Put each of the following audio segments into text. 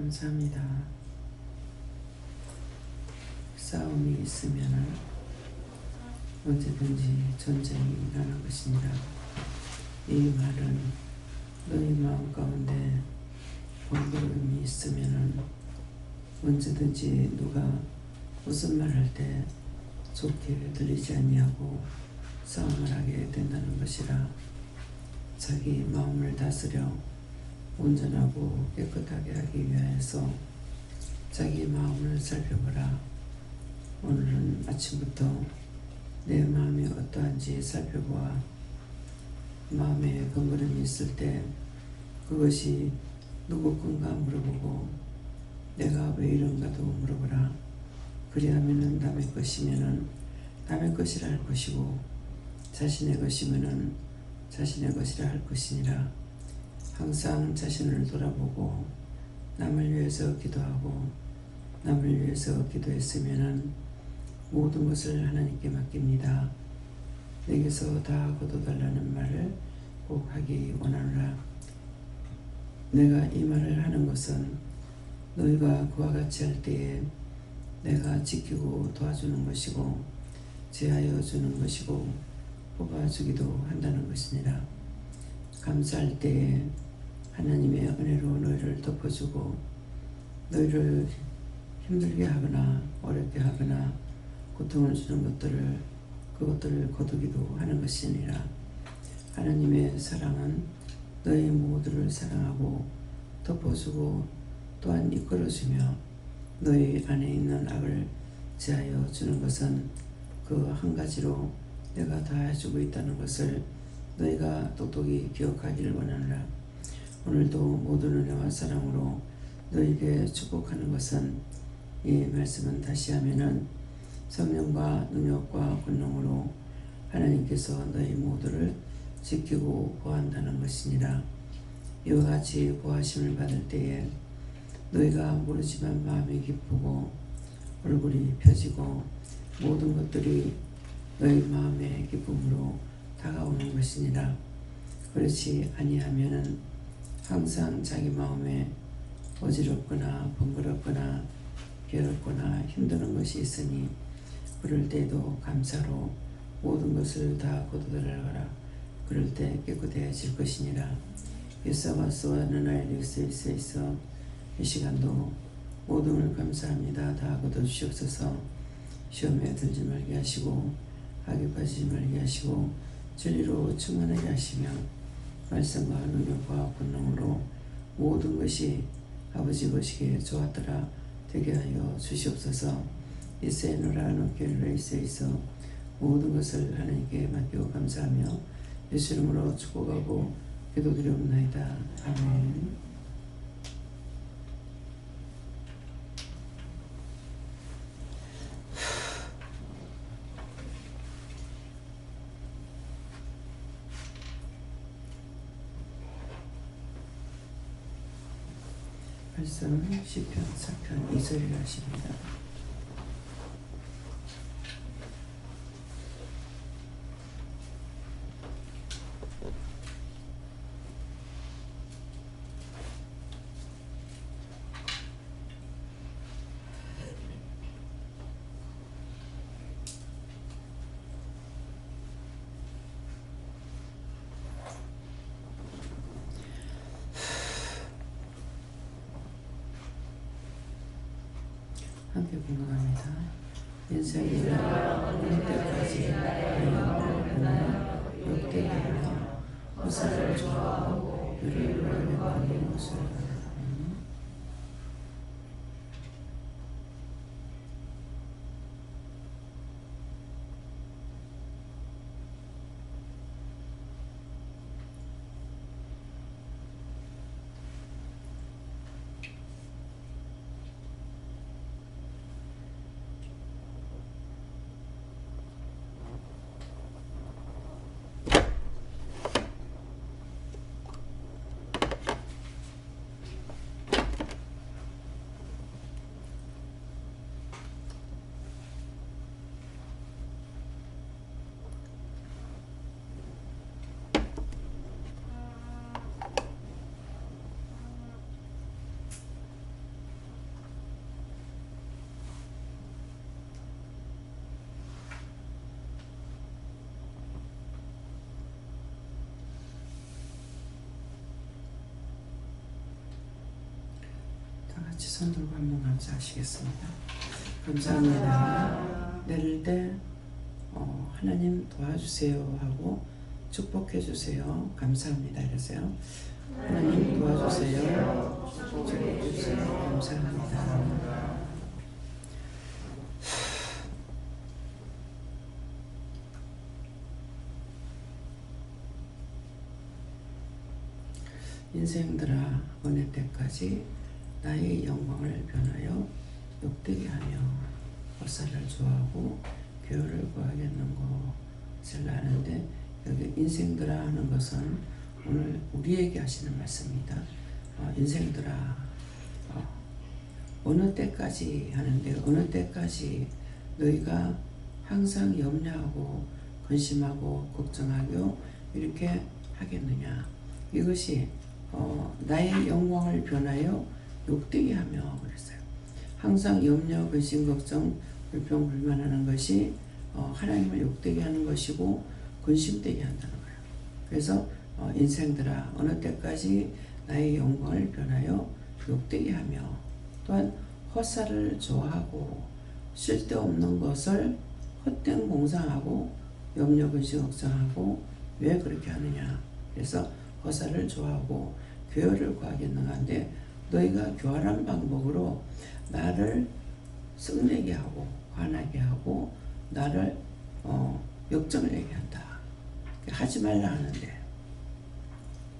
감사합니다. 싸움이 있으면 언제든지 전쟁이 일어날 것이니라. 이 말은 너희 마음 가운데 번거로움이 있으면 언제든지 누가 무슨 말할 때 좋게 들리지 아니하고 싸움을 하게 된다는 것이라. 자기 마음을 다스려 온전하고 깨끗하게 하기 위하여서 자기 마음을 살펴보라. 오늘은 아침부터 내 마음이 어떠한지 살펴보아 마음에 번거로움이 있을 때 그것이 누구 건가 물어보고 내가 왜 이런가도 물어보라. 그리하면은 남의 것이면은 남의 것이라 할 것이고 자신의 것이면은 자신의 것이라 할 것이니라. 항상 자신을 돌아보고 남을 위해서 기도하고 남을 위해서 기도했으면은 모든 것을 하나님께 맡깁니다. 내게서 다 거둬달라는 말을 꼭 하기 원하노라. 내가 이 말을 하는 것은 너희가 그와 같이 할 때에 내가 지키고 도와주는 것이고 제하여 주는 것이고 뽑아주기도 한다는 것이니라. 감사할 때에 하나님의 은혜로 너희를 덮어주고 너희를 힘들게 하거나 어렵게 하거나 고통을 주는 그것들을 거두기도 하는 것이니라. 하나님의 사랑은 너희 모두를 사랑하고 덮어주고 또한 이끌어주며 너희 안에 있는 악을 제하여 주는 것은 그 한 가지로 내가 다 해주고 있다는 것을 너희가 똑똑히 기억하기를 원하노라. 오늘도 모든 은혜와 사랑으로 너희에게 축복하는 것은 이 말씀은 다시 하면은 성령과 능력과 권능으로 하나님께서 너희 모두를 지키고 보호한다는 것이니라. 이와 같이 보호하심을 받을 때에 너희가 모르지만 마음이 기쁘고 얼굴이 펴지고 모든 것들이 너희 마음의 기쁨으로 다가오는 것이니라. 그렇지 아니하면은 항상 자기 마음에 어지럽거나 번거롭거나 괴롭거나 힘드는 것이 있으니 그럴 때에도 감사로 모든 것을 다 거두달라라. 그럴 때 깨끗해질 것이니라. 예사와스와 너나의 있어 이 시간도 모든 걸 감사합니다. 다 거둬주시옵소서. 시험에 들지 말게 하시고 악에 빠지지 말게 하시고 진리로 충만하게 하시며 말씀과 능력과 권능으로 모든 것이 아버지 보시기에 좋았더라 되게 하여 주시옵소서. 이세노라 노케르레이스에 있어 모든 것을 하나님께 맡기고 감사하며 예수 이름으로 축복하고 기도드리옵나이다. 아멘. 말씀 시편 4편 2절이라 하십니다. 함께 공감합니다. 인생이 어느 때까지 영원한 욕되게 하며 호사를 좋아하고 그를 외면하는 것을 같이 손 들고 한번 감사하시겠습니다. 감사합니다. 내릴 때 하나님 도와주세요 하고 축복해 주세요. 감사합니다. 이러세요. 하나님 도와주세요. 축복해 주세요. 감사합니다. 인생들아 어느 때까지 나의 영광을 변하여 욕되게 하며 헛살을 좋아하고 교회를 구하겠는 것을 아는데, 여기 인생들아 하는 것은 오늘 우리에게 하시는 말씀입니다. 인생들아 어느 때까지 하는데, 어느 때까지 너희가 항상 염려하고 근심하고 걱정하고 이렇게 하겠느냐. 이것이 나의 영광을 변하여 욕되게 하며 그랬어요. 항상 염려, 근심, 걱정, 불평, 불만하는 것이 하나님을 욕되게 하는 것이고 근심되게 한다는 거예요. 그래서 인생들아 어느 때까지 나의 영광을 변하여 욕되게 하며, 또한 헛살을 좋아하고 쓸데없는 것을 헛된 공상하고 염려, 근심, 걱정하고 왜 그렇게 하느냐. 그래서 헛살을 좋아하고 교회를 구하겠는가인데, 너희가 교활한 방법으로 나를 썩내게 하고 화나게 하고 나를 역정을 내게 한다. 하지 말라 하는데,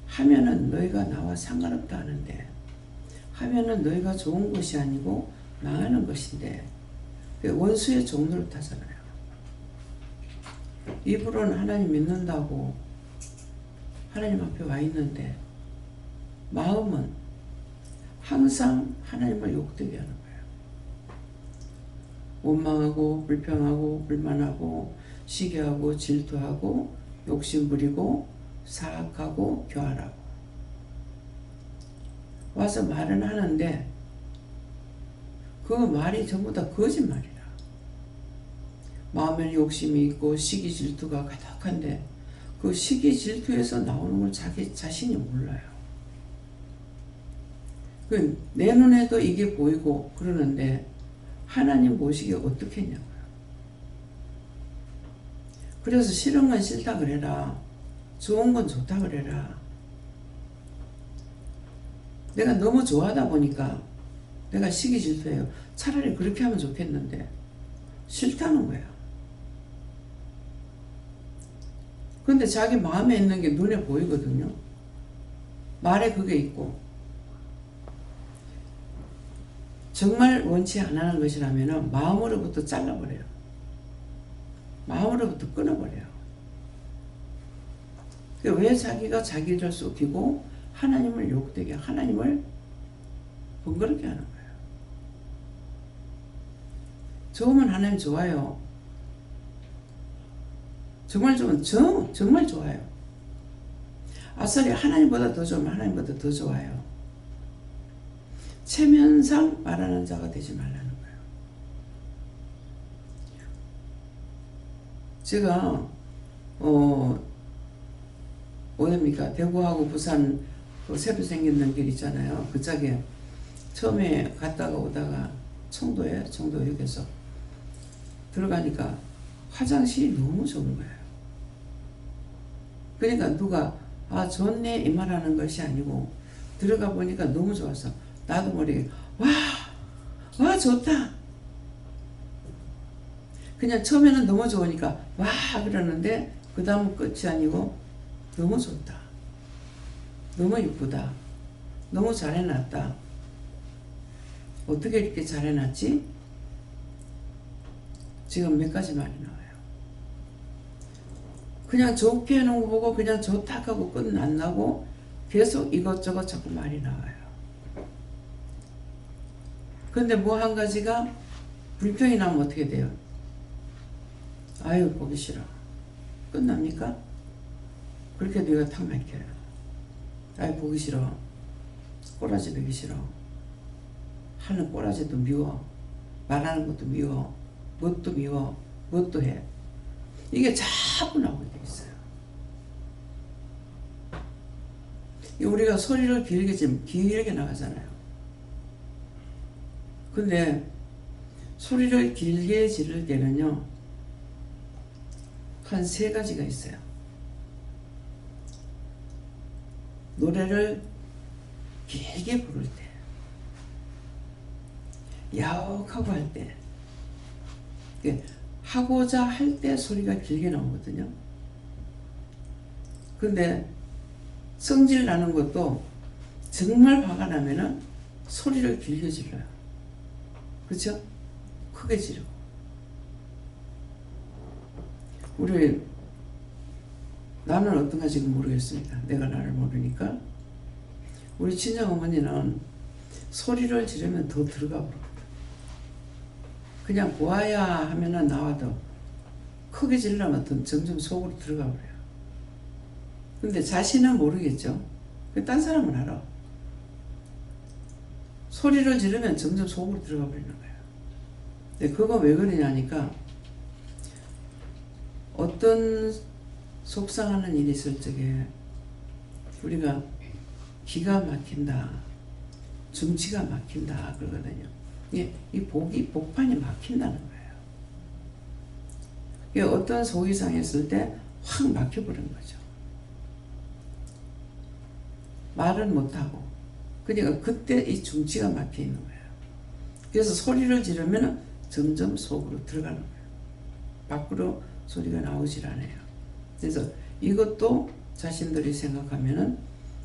하면은 너희가 나와 상관없다 하는데, 하면은 너희가 좋은 것이 아니고 망하는 것인데, 원수의 종로를 타잖아요. 입으로는 하나님 믿는다고 하나님 앞에 와 있는데 마음은 항상 하나님을 욕되게 하는 거예요. 원망하고 불평하고 불만하고 시기하고 질투하고 욕심부리고 사악하고 교활하고 와서 말은 하는데 그 말이 전부 다 거짓말이라. 마음에 욕심이 있고 시기 질투가 가득한데 그 시기 질투에서 나오는 걸 자기 자신이 몰라요. 내 눈에도 이게 보이고 그러는데 하나님 보시기에 어떻게 했냐고요. 그래서 싫은 건 싫다 그래라. 좋은 건 좋다 그래라. 내가 너무 좋아하다 보니까 내가 시기 질투해요. 차라리 그렇게 하면 좋겠는데 싫다는 거야. 근데 자기 마음에 있는 게 눈에 보이거든요. 말에 그게 있고. 정말 원치 안 하는 것이라면 마음으로부터 잘라버려요. 마음으로부터 끊어버려요. 왜 자기가 자기를 속이고 하나님을 욕되게, 하나님을 번거롭게 하는 거예요. 좋으면 하나님 좋아요. 정말 좋으면 정말 좋아요. 아싸리 하나님보다 더 좋으면 하나님보다 더 좋아요. 체면상 말하는 자가 되지 말라는 거예요. 제가 어딥니까? 대구하고 부산 그 새로 생겼는 길 있잖아요. 그 짝에 처음에 갔다가 오다가 청도역에서 들어가니까 화장실이 너무 좋은 거예요. 그러니까 누가 좋네 이 말하는 것이 아니고 들어가 보니까 너무 좋아서 나도 모르게 와 좋다. 그냥 처음에는 너무 좋으니까 와 그러는데 그 다음은 끝이 아니고 너무 좋다. 너무 이쁘다. 너무 잘 해놨다. 어떻게 이렇게 잘 해놨지? 지금 몇 가지 말이 나와요. 그냥 좋게 해놓은 거 보고 그냥 좋다 하고 끝은 안 나고 계속 이것저것 자꾸 말이 나와요. 근데 뭐 한 가지가 불평이 나면 어떻게 돼요? 아유 보기 싫어. 끝납니까? 그렇게 뇌가 탁 막혀요. 아유 보기 싫어. 꼬라지 보기 싫어. 하는 꼬라지도 미워. 말하는 것도 미워. 뭣도 미워. 뭣도 해. 이게 자꾸 나오게 돼 있어요. 우리가 소리를 길게 나가잖아요. 근데 소리를 길게 지를 때는요, 한 3가지가 있어요. 노래를 길게 부를 때, 야옥하고 할 때, 하고자 할 때 소리가 길게 나오거든요. 근데 성질 나는 것도 정말 화가 나면은 소리를 길게 질러요. 그렇죠? 크게 지르고. 나는 어떤가 지금 모르겠습니다. 내가 나를 모르니까. 우리 친정어머니는 소리를 지르면 더 들어가 버려요. 그냥 보아야 하면은 나와도 크게 지르면 점점 속으로 들어가 버려요. 근데 자신은 모르겠죠. 딴 사람은 알아. 소리를 지르면 점점 속으로 들어가 버리는 거예요. 근데 그거 왜 그러냐니까, 어떤 속상하는 일이 있을 적에 우리가 기가 막힌다, 중치가 막힌다 그러거든요. 이 복판이 막힌다는 거예요. 어떤 속이 상했을 때 확 막혀버린 거죠. 말은 못하고. 그러니까 그때 이 중치가 막혀 있는 거예요. 그래서 소리를 지르면 점점 속으로 들어가는 거예요. 밖으로 소리가 나오질 않아요. 그래서 이것도 자신들이 생각하면은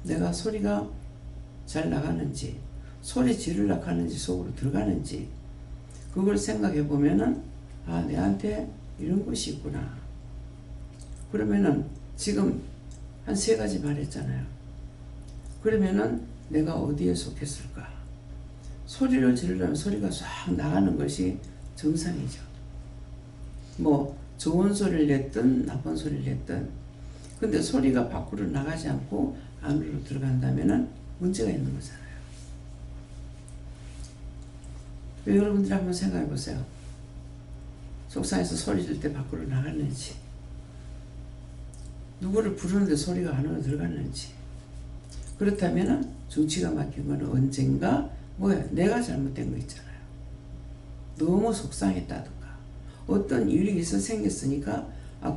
내가 소리가 잘 나가는지, 소리 지르려고 하는지, 속으로 들어가는지, 그걸 생각해 보면은, 아, 내한테 이런 것이 있구나. 그러면은 지금 한 3가지 말했잖아요. 그러면은 내가 어디에 속했을까? 소리를 지르려면 소리가 싹 나가는 것이 정상이죠. 뭐 좋은 소리를 냈든 나쁜 소리를 냈든. 근데 소리가 밖으로 나가지 않고 안으로 들어간다면은 문제가 있는 거잖아요. 여러분들이 한번 생각해 보세요. 속상해서 소리 질 때 밖으로 나갔는지, 누구를 부르는데 소리가 안으로 들어갔는지. 그렇다면은 중치가 막힌 거는 언젠가 내가 잘못된 거 있잖아요. 너무 속상했다든가 어떤 일이 생겼으니까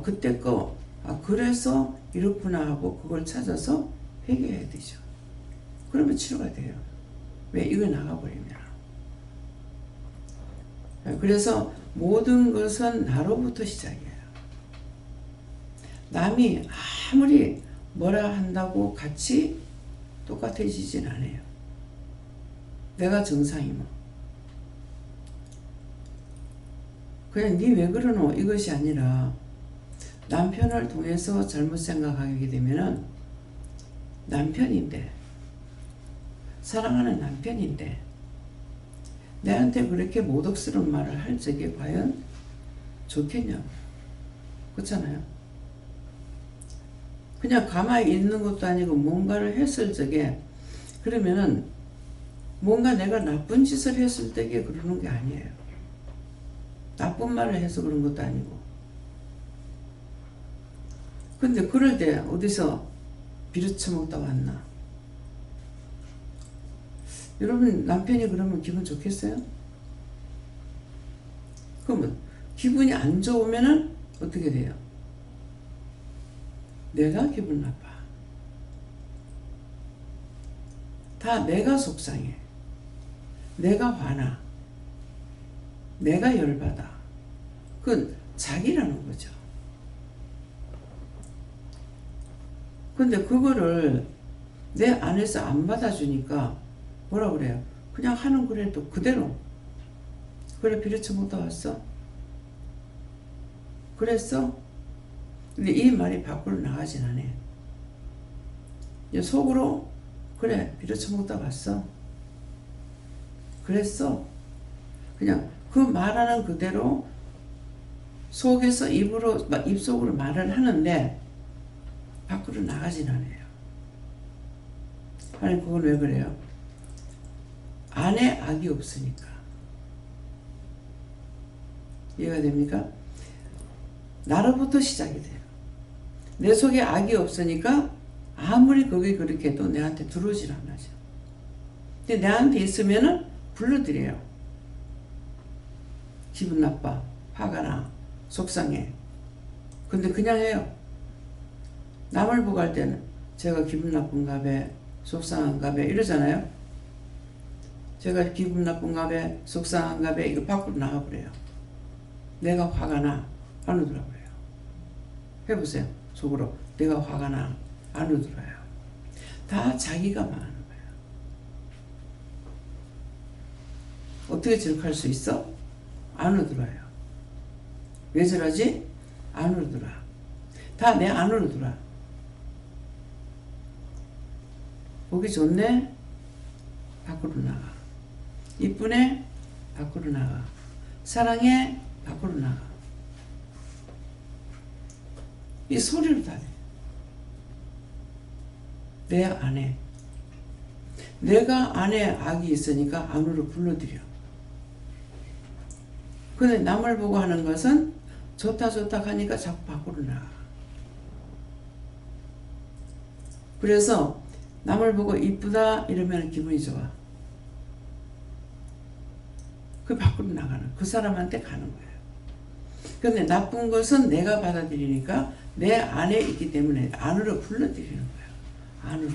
그때 거 그래서 이렇구나 하고 그걸 찾아서 회개해야 되죠. 그러면 치료가 돼요. 왜? 이거 나가버리면. 그래서 모든 것은 나로부터 시작이에요. 남이 아무리 뭐라 한다고 같이 똑같아지진 않아요. 내가 정상이면. 그냥 니 왜 그러노? 이것이 아니라 남편을 통해서 잘못 생각하게 되면은 남편인데, 사랑하는 남편인데 내한테 그렇게 모독스러운 말을 할 적에 과연 좋겠냐고. 그렇잖아요. 그냥 가만히 있는 것도 아니고 뭔가를 했을 적에, 그러면은 뭔가 내가 나쁜 짓을 했을 때에 그러는 게 아니에요. 나쁜 말을 해서 그런 것도 아니고. 근데 그럴 때 어디서 비려쳐먹다 왔나? 여러분 남편이 그러면 기분 좋겠어요? 그러면 기분이 안 좋으면은 어떻게 돼요? 내가 기분 나빠. 다 내가 속상해. 내가 화나. 내가 열받아. 그건 자기라는 거죠. 근데 그거를 내 안에서 안 받아주니까 뭐라 그래요? 그냥 하는 그래도 그대로. 그래, 비려쳐 못 왔어? 그랬어? 근데 이 말이 밖으로 나가진 않아요. 속으로 그래, 비려쳐 못 왔어? 그랬어? 그냥 그 말하는 그대로 속에서 입속으로 말을 하는데 밖으로 나가진 않아요. 아니, 그건 왜 그래요? 안에 악이 없으니까. 이해가 됩니까? 나로부터 시작이 돼요. 내 속에 악이 없으니까 아무리 거기 그렇게 해도 내한테 들어오질 않아죠. 근데 내한테 있으면은 불러들여요. 기분 나빠, 화가 나, 속상해. 근데 그냥 해요. 남을 보고 할 때는 제가 기분 나쁜가 봐, 속상한가 봐 이러잖아요. 제가 기분 나쁜가 봐, 속상한가 봐 이거 밖으로 나가버려요. 내가 화가 나, 안 오더라고요. 해보세요. 속으로 내가 화가 나, 안 오더라요. 다 자기가 말하는 거예요. 어떻게 저렇게 할 수 있어? 안 오더라요. 왜 저러지? 안 오더라. 다 내 안으로 들어와. 보기 좋네? 밖으로 나가. 이쁘네? 밖으로 나가. 사랑해? 밖으로 나가. 이 소리로 다 해. 내 안에. 내가 안에 악이 있으니까 안으로 불러들여. 근데 남을 보고 하는 것은 좋다 하니까 자꾸 밖으로 나가. 그래서 남을 보고 이쁘다 이러면 기분이 좋아. 그 밖으로 나가는, 그 사람한테 가는 거예요. 근데 나쁜 것은 내가 받아들이니까 내 안에 있기 때문에 안으로 불러들이는 거예요. 안으로.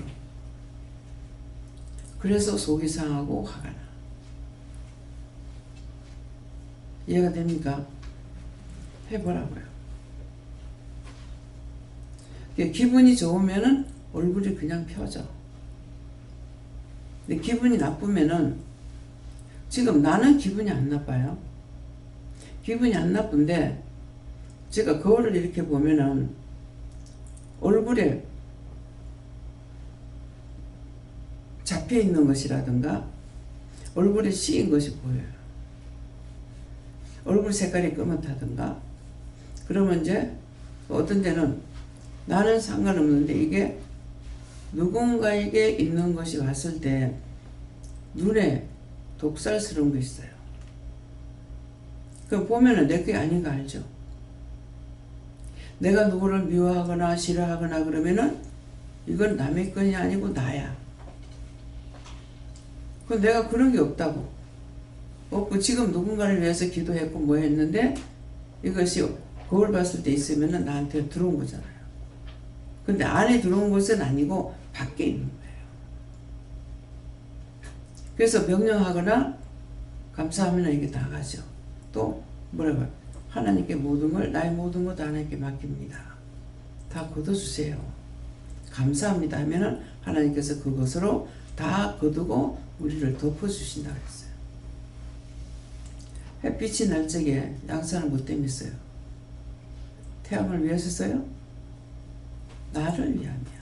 그래서 속이 상하고 화가 나. 이해가 됩니까? 해보라고요. 기분이 좋으면은 얼굴이 그냥 펴져. 근데 기분이 나쁘면은, 지금 나는 기분이 안 나빠요. 기분이 안 나쁜데 제가 거울을 이렇게 보면은 얼굴에 잡혀 있는 것이라든가 얼굴에 씌인 것이 보여요. 얼굴 색깔이 검었다든가 그러면 이제 어떤 데는 나는 상관없는데 이게 누군가에게 있는 것이 왔을 때 눈에 독살스러운 거 있어요. 그럼 보면은 내 게 아닌 거 알죠? 내가 누구를 미워하거나 싫어하거나 그러면은 이건 남의 건이 아니고 나야. 그럼 내가 그런 게 없다고. 없고 지금 누군가를 위해서 기도했고 뭐 했는데 이것이 거울 봤을 때 있으면은 나한테 들어온 거잖아요. 근데 안에 들어온 것은 아니고 밖에 있는 거예요. 그래서 명령하거나 감사하면 이게 나가죠. 또 뭐라고 해요? 하나님께 모든 걸, 나의 모든 것 하나님께 맡깁니다. 다 걷어주세요. 감사합니다 하면은 하나님께서 그것으로 다 거두고 우리를 덮어주신다고 했어요. 햇빛이 날 적에 양산을 못 땜했어요. 태양을 위해서 써요? 나를 위함이야.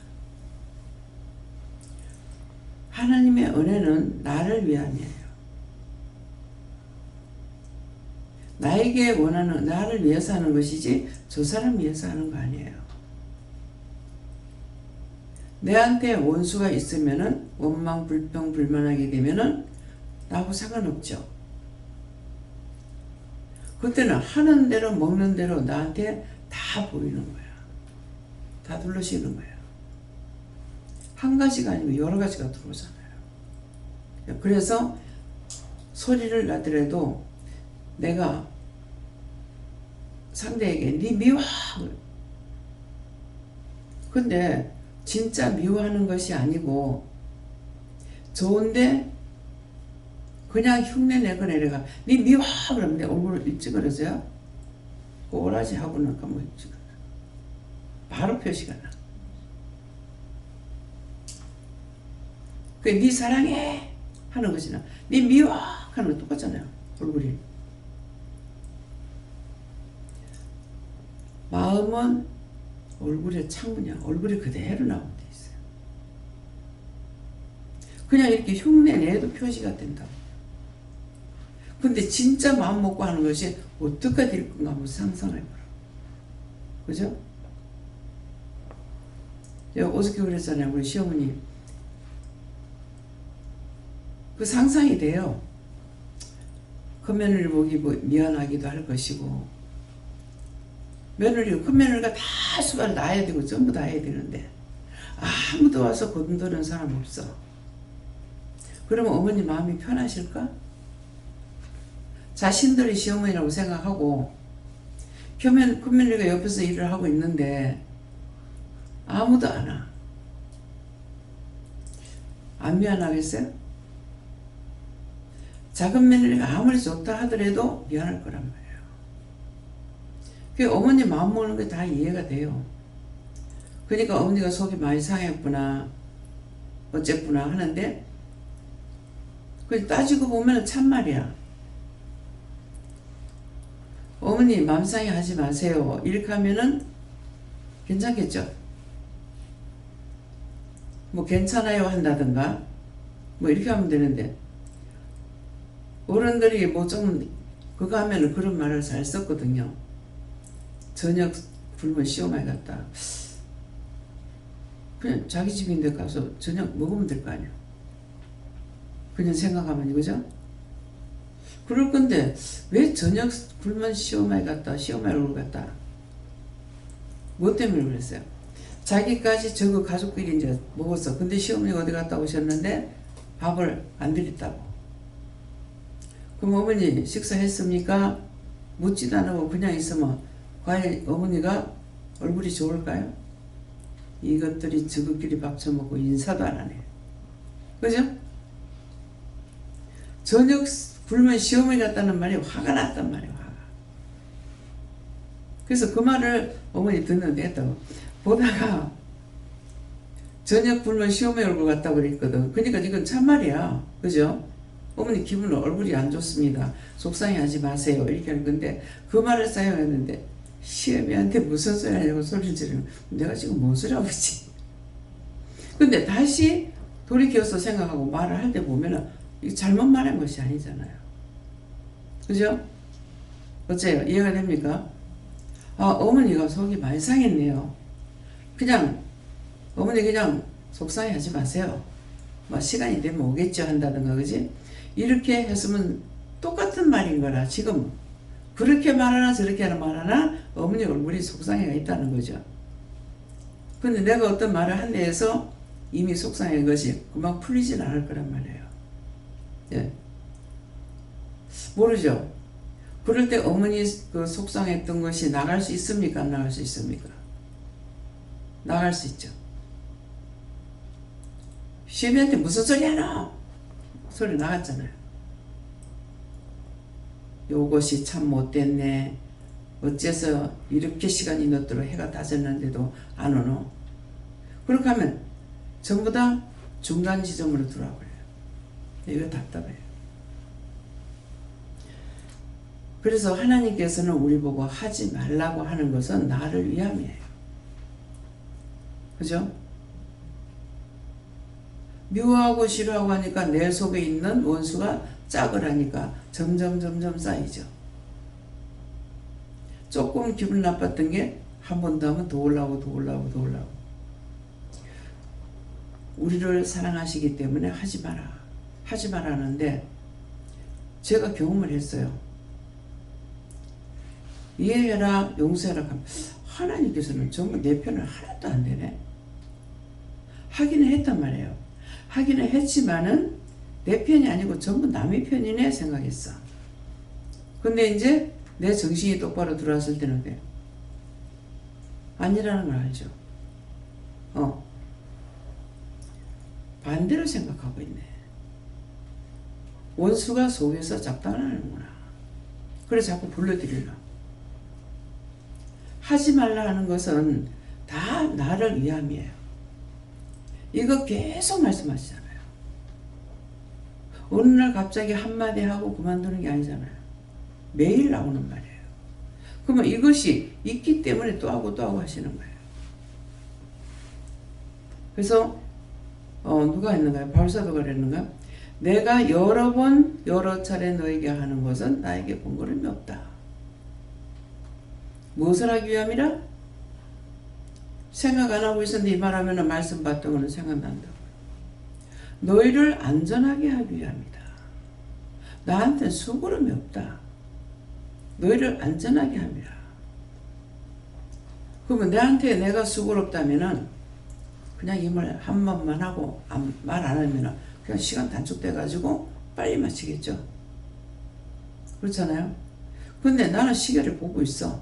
하나님의 은혜는 나를 위함이에요. 나에게 원하는, 나를 위해서 하는 것이지 저 사람 위해서 하는 거 아니에요. 내한테 원수가 있으면은 원망, 불평, 불만하게 되면은 나하고 상관없죠. 그때는 하는 대로 먹는 대로 나한테 다 보이는 거야. 다 둘러씌우는 거야. 한 가지가 아니고 여러 가지가 들어오잖아요. 그래서 소리를 나더라도 내가 상대에게 네 미워. 근데 진짜 미워하는 것이 아니고 좋은데 그냥 흉내내거나 이래가 네 미워 그러면 내 얼굴을 일찍거려서요. 꼬라지 하고는 가면 일찍거려. 바로 표시가 나. 네 사랑해 하는 것이나 네 미워 하는 거 똑같잖아요. 얼굴이. 마음은 얼굴의 창문이야. 얼굴이 그대로 나오게 돼 있어요. 그냥 이렇게 흉내 내도 표시가 된다고. 근데 진짜 마음 먹고 하는 것이 어떻게 될 건가 한번 상상해보라. 그죠? 내가 어저께 그랬잖아요. 우리 시어머니. 그 상상이 돼요. 큰 며느리 보기 미안하기도 할 것이고 며느리, 큰 며느리가 다 수발을 놔야 되고 전부 다 해야 되는데 아무도 와서 건드는 사람 없어. 그러면 어머니 마음이 편하실까? 자신들이 시어머니라고 생각하고 큰며느리가 옆에서 일을 하고 있는데 아무도 안 와. 안 미안하겠어요? 작은 며느리가 아무리 좋다 하더라도 미안할 거란 말이에요. 그 어머니 마음 먹는 게 다 이해가 돼요. 그러니까 어머니가 속이 많이 상했구나 어쨌구나 하는데 그 따지고 보면 참말이야. 어머니 마음 상해하지 마세요 이렇게 하면은 괜찮겠죠? 뭐 괜찮아요 한다든가 뭐 이렇게 하면 되는데 어른들이 뭐 좀 그거 하면은 그런 말을 잘 썼거든요. 저녁 굶으면 시어머니 같다. 그냥 자기 집인데 가서 저녁 먹으면 될 거 아니야. 그냥 생각하면 그죠? 그럴 건데 왜 저녁 굶으면 시어머니 같다 시어머니 얼굴 같다 뭐 때문에 그랬어요? 자기까지 저거 가족끼리 이제 먹었어. 근데 시어머니가 어디 갔다 오셨는데 밥을 안 드렸다고. 그럼 어머니 식사했습니까? 묻지도 않고 그냥 있으면 과연 어머니가 얼굴이 좋을까요? 이것들이 저것끼리 밥 처먹고 인사도 안 하네. 그죠? 저녁 굶으면 시어머니 같다는 말이 화가 났단 말이에요. 화가. 그래서 그 말을 어머니 듣는데 또 보다가 저녁 굶으면 시어머니 얼굴 같다고 그랬거든. 그러니까 이건 참말이야. 그죠? 어머니 기분은 얼굴이 안 좋습니다. 속상해하지 마세요. 이렇게 하는 건데 그 말을 사용했는데 시어머니한테 무슨 소리 하냐고 소리를 지르면 내가 지금 뭔 소리 하고 있지? 근데 다시 돌이켜서 생각하고 말을 할 때 보면은 이게 잘못 말한 것이 아니잖아요. 그죠? 어째요? 이해가 됩니까? 아, 어머니가 속이 많이 상했네요. 그냥 어머니 그냥 속상해 하지 마세요. 뭐 시간이 되면 오겠죠 한다든가 그지? 이렇게 했으면 똑같은 말인 거라. 지금 그렇게 말하나 저렇게 하나 말하나 어머니 얼굴이 속상해가 있다는 거죠. 근데 내가 어떤 말을 한 데에서 이미 속상한 것이 금방 풀리진 않을 거란 말이에요. 예. 모르죠? 그럴 때 어머니 그 속상했던 것이 나갈 수 있습니까? 안 나갈 수 있습니까? 나갈 수 있죠. 시어머니한테 무슨 소리 하노? 소리 나갔잖아요. 요것이 참 못됐네. 어째서 이렇게 시간이 늦도록 해가 다졌는데도 안 오노? 그렇게 하면 전부 다 중간 지점으로 돌아버려요. 이거 답답해요. 그래서 하나님께서는 우리 보고 하지 말라고 하는 것은 나를 위함이에요. 그죠? 미워하고 싫어하고 하니까 내 속에 있는 원수가 짝을 점점 쌓이죠. 조금 기분 나빴던 게 한 번 더 하면 더 올라오고. 우리를 사랑하시기 때문에 하지 마라 하는데 제가 경험을 했어요. 이해해라 용서해라 하면 하나님께서는 정말 내 편을 하나도 안 되네. 하기는 했단 말이에요. 하기는 했지만은 내 편이 아니고 전부 남의 편이네 생각했어. 근데 이제 내 정신이 똑바로 들어왔을 때는 돼. 아니라는 걸 알죠. 반대로 생각하고 있네. 원수가 속에서 작당하는구나. 그래 자꾸 불러들이려. 하지 말라 하는 것은 다 나를 위함이에요. 이거 계속 말씀하시잖아요. 어느 날 갑자기 한마디 하고 그만두는 게 아니잖아요. 매일 나오는 말이에요. 그러면 이것이 있기 때문에 또 하고 하시는 거예요. 그래서 누가 했는가요? 바울사도가 그랬는가? 내가 여러 번 여러 차례 너에게 하는 것은 나에게 번거로움이 없다. 무엇을 하기 위함이라? 생각 안 하고 있었는데 이 말하면 말씀 봤던 거는 생각난다. 너희를 안전하게 하기 위함이다. 나한테는 수고름이 없다. 너희를 안전하게 함이라. 그러면 내한테 내가 수고롭다면은 그냥 이 말 한 번만 하고 말 안 하면 그냥 시간 단축돼 가지고 빨리 마치겠죠. 그렇잖아요. 근데 나는 시계를 보고 있어.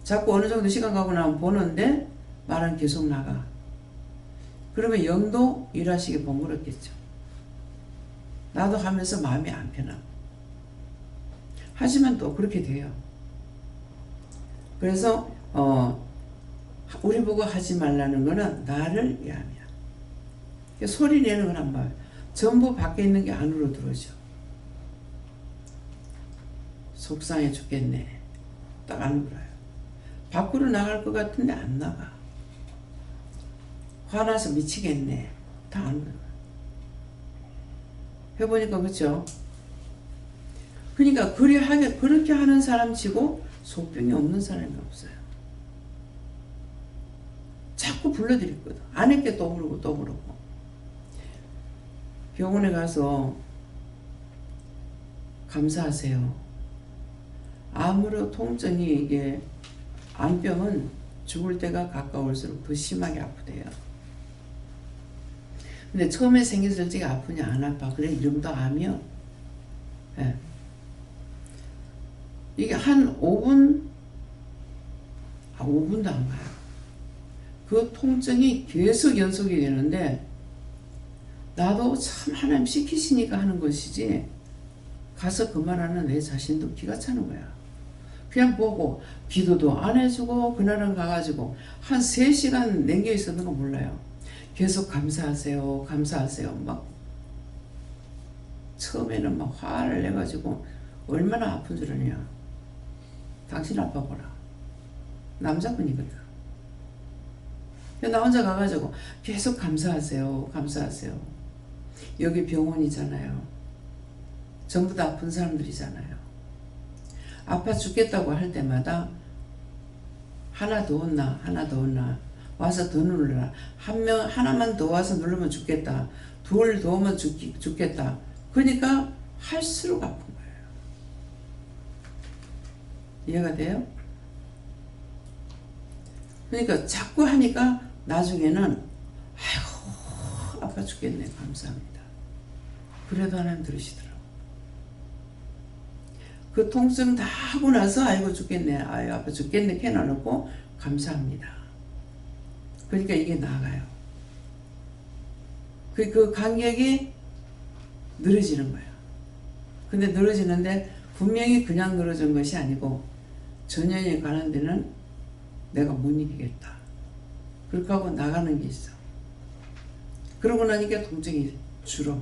자꾸 어느 정도 시간 가고 나면 보는데 말은 계속 나가. 그러면 영도 일하시기 번거롭겠죠. 나도 하면서 마음이 안 편하고. 하지만 또 그렇게 돼요. 그래서 우리 보고 하지 말라는 거는 나를 위함이야. 소리 내는 건 한 말. 전부 밖에 있는 게 안으로 들어오죠. 속상해 죽겠네. 딱 안으로 와요. 밖으로 나갈 것 같은데 안 나가. 화나서 미치겠네. 다 안으로 와요. 해보니까 그렇죠. 그러니까 그렇게 하는 사람 치고 속병이 없는 사람이 없어요. 자꾸 불러드리거든. 안 했게 또 부르고 또 부르고. 병원에 가서 감사하세요. 암으로 통증이 이게 암병은 죽을 때가 가까울수록 더 심하게 아프대요. 근데 처음에 생겼을 때 아프냐 안 아파. 그래 이름도 암이요. 예. 이게 한 5분도 안 가요. 그 통증이 계속 연속이 되는데 나도 참 하나님 시키시니까 하는 것이지 가서 그 말하는 내 자신도 기가 차는 거야. 그냥 보고 기도도 안 해주고 그날은 가가지고 한 3시간 남겨 있었는 거 몰라요. 계속 감사하세요 감사하세요 막 처음에는 막 화를 내가지고 얼마나 아픈 줄 아냐. 당신 아빠 보라. 남자분이거든. 나 혼자 가가지고 계속 감사하세요 감사하세요. 여기 병원이잖아요. 전부 다 아픈 사람들이잖아요. 아파 죽겠다고 할 때마다 하나 더 온나 하나 더 온나 와서 더 눌러라. 하나만 더 와서 누르면 죽겠다. 둘 더 오면 죽겠다. 그러니까 할수록 아픈 거예요. 이해가 돼요? 그러니까 자꾸 하니까 나중에는 아이고 아파 죽겠네 감사합니다. 그래도 하나님 들으시더라고. 그 통증 다 하고 나서 아이고 죽겠네 아이고 아파 죽겠네 캐놔놓고 감사합니다. 그러니까 이게 나가요. 그 간격이 늘어지는 거예요. 근데 늘어지는데 분명히 그냥 늘어진 것이 아니고 전염이 가는 데는 내가 못 이기겠다. 그렇게 하고 나가는 게 있어. 그러고 나니까 통증이 줄어.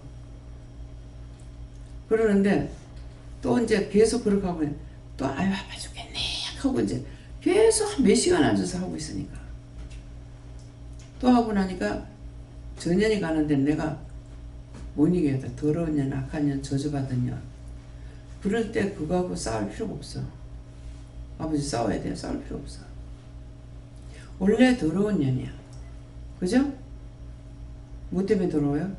그러는데 또 이제 계속 그렇게 하고 또 아유 아파 죽겠네 하고 이제 계속 한 몇 시간 앉아서 하고 있으니까 또 하고 나니까 전염이 가는데 내가 못 이기겠다. 더러운 년, 악한 년, 저주받은 년. 그럴 때 그거하고 싸울 필요가 없어. 아버지 싸워야 돼요. 싸울 필요 없어. 원래 더러운 년이야. 그죠? 뭐 때문에 더러워요?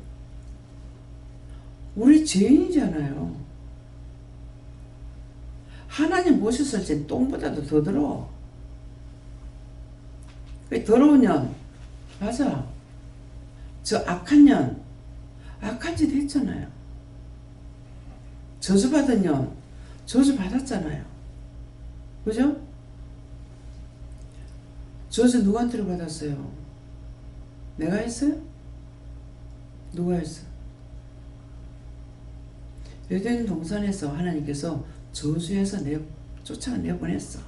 우리 죄인이잖아요. 하나님 모셨을 때 똥보다도 더 더러워. 더러운 년. 맞아. 저 악한 년. 악한 짓 했잖아요. 저주받은 년. 저주받았잖아요. 그죠? 저주 누구한테로 받았어요? 내가 했어요? 누가 했어? 에덴 동산에서 하나님께서 저주해서 쫓아내보냈어.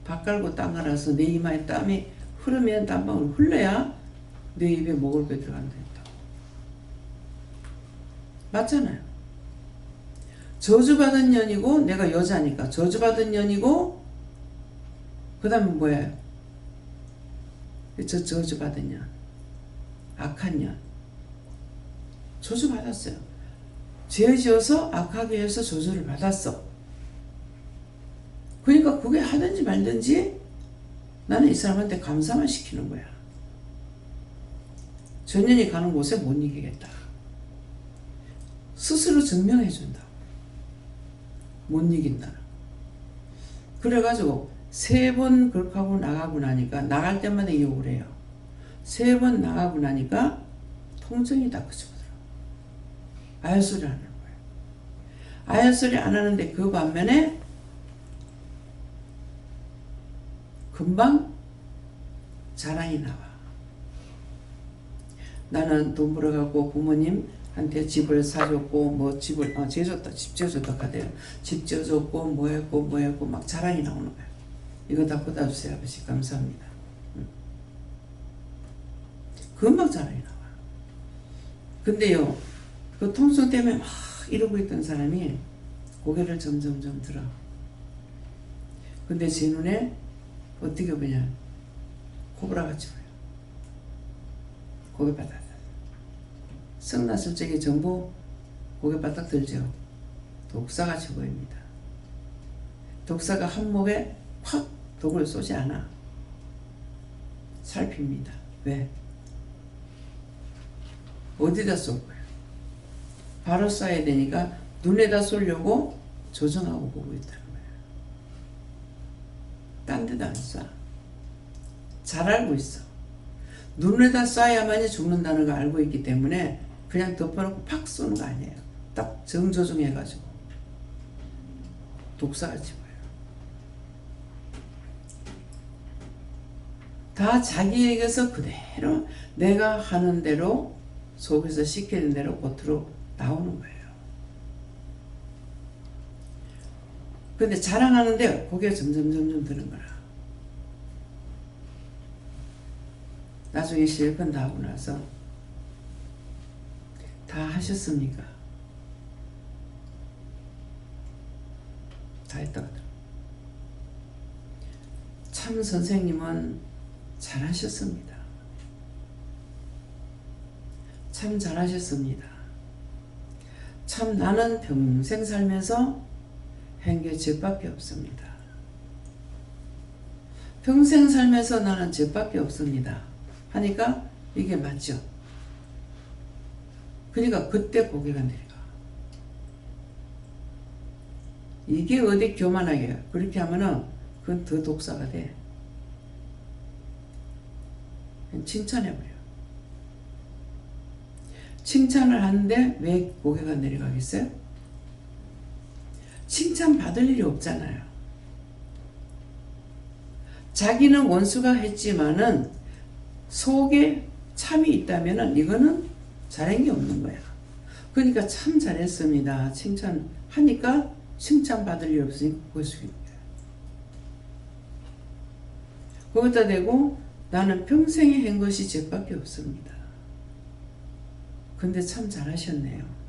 밥 깔고 땅 갈아서 내 이마에 땀이 흐르면 땀방울 흘러야 내 입에 먹을 게 들어간다 했다. 맞잖아요. 저주받은 년이고 내가 여자니까 저주받은 년이고 그 다음에 뭐예요? 저주받은 년. 악한 년. 저주받았어요. 죄 지어서 악하게 해서 저주를 받았어. 그러니까 그게 하든지 말든지 나는 이 사람한테 감사만 시키는 거야. 전년이 가는 곳에 못 이기겠다. 스스로 증명해 준다. 못 이긴다. 그래가지고 3번 그렇게 하고 나가고 나니까 나갈 때마다 욕을 해요. 3번 나가고 나니까 통증이 다 그쳐오더라고. 아유소리 하는 거예요. 아유 소리 안 하는데 그 반면에 금방 자랑이 나와. 나는 돈 벌어갖고 부모님한테 집을 사줬고 뭐 집을 지어줬다 집 지어줬다 하대요. 집 지어줬고 뭐 했고 막 자랑이 나오는 거야. 이거 다 받아주세요 아버지 감사합니다. 금방 자랑이 나와. 근데요 그 통증 때문에 막 이러고 있던 사람이 고개를 점점점 들어. 근데 제 눈에 어떻게 보냐 코브라같이 보여. 고개 바닥 성났을 적에 전부 고개 바닥 들죠. 독사같이 보입니다. 독사가 한목에 확 독을 쏘지 않아. 살핍니다. 왜? 어디다 쏠 거야? 바로 쏴야 되니까 눈에다 쏘려고 조정하고 보고 있다는 거야. 딴 데다 안 쏴. 잘 알고 있어. 눈에다 쏴야만이 죽는다는 걸 알고 있기 때문에 그냥 덮어놓고 팍 쏘는 거 아니에요. 딱 정조정해가지고 독사같이 보여요. 다 자기에게서 그대로 내가 하는 대로 속에서 시키는 대로 겉으로 나오는 거예요. 근데 자랑하는데 고개가 점점 드는 거라. 나중에 실컷 다 하고 나서 다 하셨습니까? 다 했다고 하더라고요. 참 선생님은 잘하셨습니다. 참 잘하셨습니다. 참 나는 평생 살면서 한 게 죄밖에 없습니다. 평생 살면서 나는 죄밖에 없습니다. 하니까 이게 맞죠. 그러니까 그때 고개가 내려가. 이게 어디 교만하게 그렇게 하면은 그건 더 독사가 돼. 칭찬해버려. 칭찬을 하는데 왜 고개가 내려가겠어요? 칭찬 받을 일이 없잖아요. 자기는 원수가 했지만은 속에 참이 있다면은 이거는 잘한 게 없는 거야. 그러니까 참 잘했습니다. 칭찬하니까 칭찬 받을 일 없으니까 그럴 수 있는 거야. 거기다 대고 나는 평생에 한 것이 죄밖에 없습니다. 근데 참 잘하셨네요.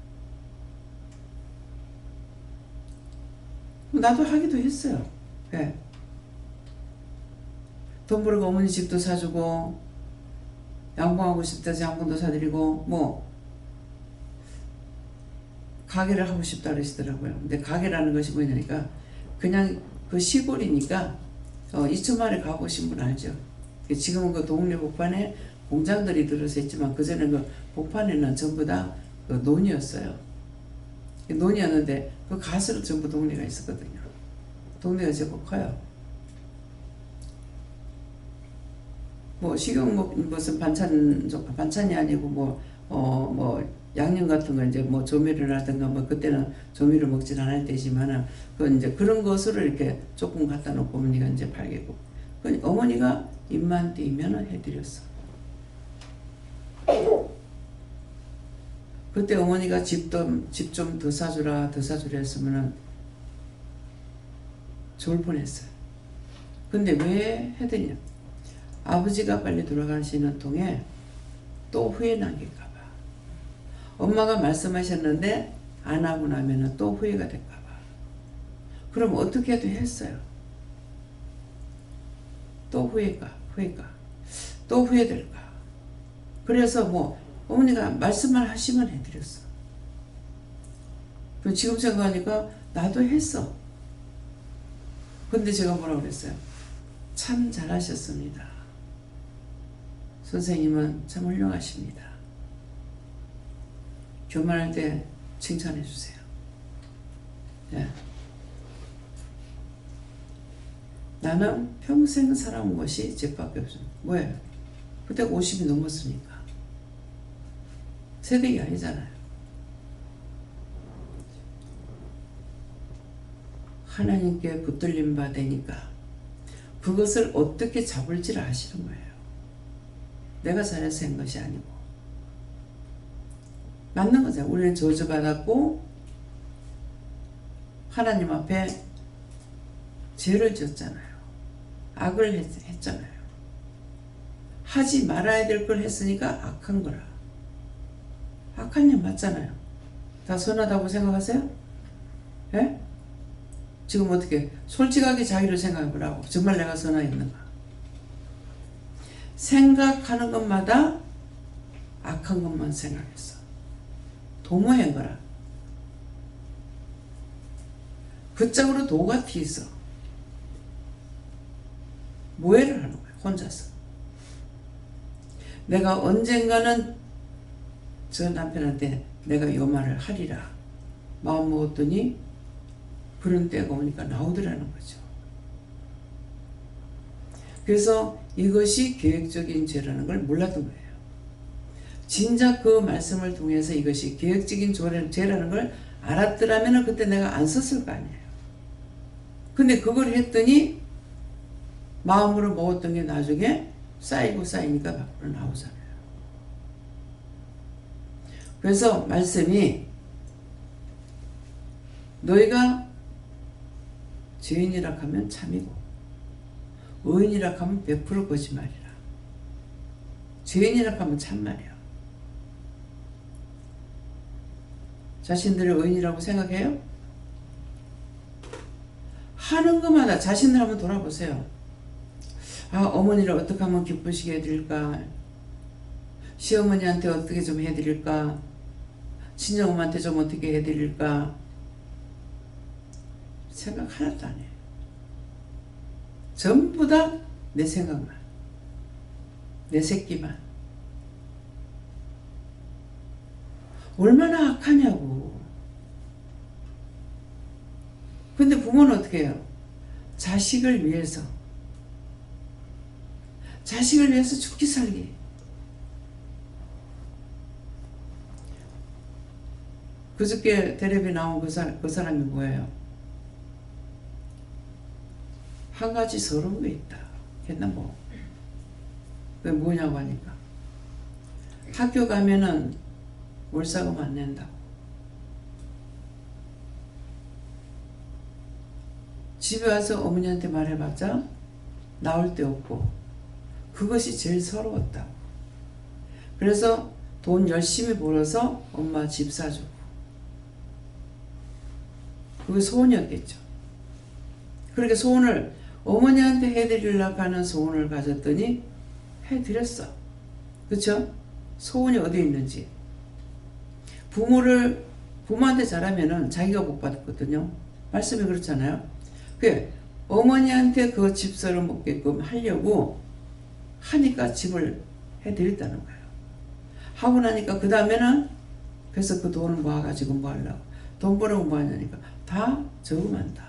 나도 하기도 했어요. 네. 돈 벌고 어머니 집도 사주고 양봉하고 싶다 해서 양봉도 사드리고 뭐 가게를 하고 싶다 그러시더라고요. 근데 가게라는 것이 뭐냐니까 그냥 그 시골이니까 2천만에 가고 오신 분 알죠? 지금은 그 동네 복판에 공장들이 들어서 있지만 그전에 그 복판에는 전부 다 그 논이었어요. 논이었는데 그 가스로 전부 동네가 있었거든요. 동네가 제법 커요. 뭐 식용 무슨 반찬이 아니고 뭐 양념 같은 거 이제 뭐 조미료를 하든가 뭐 그때는 조미료 먹진 않을 때지만은 그 이제 그런 것으로 이렇게 조금 갖다 놓고 어머니가 이제 팔겠고 그 어머니가 입만 띄면은 해드렸어. 그때 어머니가 집 좀 더 사주라 했으면은 좋을 뻔했어요. 근데 왜 해드냐? 아버지가 빨리 돌아가시는 통에 또 후회 남길까봐. 엄마가 말씀하셨는데 안 하고 나면은 또 후회가 될까봐. 그럼 어떻게 해도 했어요. 또 후회가. 또 후회될까. 그래서 뭐 어머니가 말씀만 하시면 해드렸어. 지금 생각하니까 나도 했어. 근데 제가 뭐라고 그랬어요? 참 잘하셨습니다. 선생님은 참 훌륭하십니다. 교만할 때 칭찬해 주세요. 네. 나는 평생 살아온 것이 죄밖에 없습니다. 뭐예요? 그때 50이 넘었으니까. 세대가 아니잖아요. 하나님께 붙들림 바 되니까 그것을 어떻게 잡을지를 아시는 거예요. 내가 잘해서 한 것이 아니고. 맞는 거죠. 우리는 저주받았고 하나님 앞에 죄를 지었잖아요. 악을 했잖아요. 하지 말아야 될 걸 했으니까 악한 거라. 악한 일 맞잖아요. 다 선하다고 생각하세요? 예? 지금 어떻게 솔직하게 자기를 생각해 보라고. 정말 내가 선하였는가? 생각하는 것마다 악한 것만 생각했어. 도모한 거라. 그 짝으로 도가 튀 있어. 모해를 하는 거야. 혼자서. 내가 언젠가는 저 남편한테 내가 요 말을 하리라 마음 먹었더니 그런 때가 오니까 나오더라는 거죠. 그래서 이것이 계획적인 죄라는 걸 몰랐던 거예요. 진작 그 말씀을 통해서 이것이 계획적인 죄라는 걸 알았더라면 그때 내가 안 썼을 거 아니에요. 근데 그걸 했더니 마음으로 먹었던 게 나중에 쌓이고 쌓이니까 밖으로 나오잖아요. 그래서 말씀이 너희가 죄인이라 하면 참이고 의인이라 하면 100% 거짓말이라. 죄인이라 하면 참말이야. 자신들을 의인이라고 생각해요? 하는 것마다 자신을 한번 돌아보세요. 아, 어머니를 어떻게 하면 기쁘시게 해드릴까? 시어머니한테 어떻게 좀 해드릴까? 친정엄마한테 좀 어떻게 해드릴까? 생각 하나도 안 해요. 전부 다 내 생각만. 내 새끼만. 얼마나 악하냐고. 근데 부모는 어떻게 해요? 자식을 위해서 죽기 살기. 그저께 텔레비 나온 그 사람이 뭐예요? 한 가지 서러운 게 있다. 했나 뭐. 그게 뭐냐고 하니까. 학교 가면은 월사금 안 낸다고. 집에 와서 어머니한테 말해봤자 나올 데 없고 그것이 제일 서러웠다고. 그래서 돈 열심히 벌어서 엄마 집 사주고. 그게 소원이었겠죠. 그렇게 소원을 어머니한테 해드리려고 하는 소원을 가졌더니 해드렸어. 그쵸? 소원이 어디에 있는지. 부모한테 잘하면은 자기가 복 받거든요. 말씀이 그렇잖아요. 어머니한테 그 집사를 먹게끔 하려고 하니까 집을 해드렸다는 거예요. 하고 나니까 그 다음에는 그래서 그 돈을 모아가지고 뭐 하려고. 돈 벌어고 뭐 하냐니까 다 저금한다.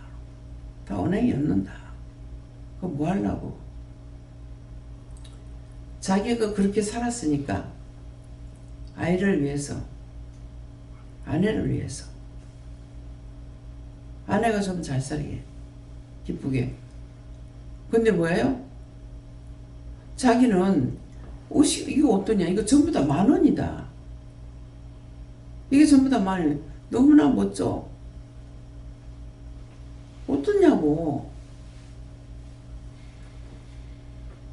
다 은행에 넣는다. 그거 뭐 하려고. 자기가 그렇게 살았으니까 아이를 위해서, 아내를 위해서, 아내가 좀 잘 살게, 기쁘게. 근데 뭐예요? 자기는 옷이, 이거 어떠냐? 이거 전부 다 10,000원이다. 이게 전부 다 10,000원. 너무나 멋져. 어떠냐고.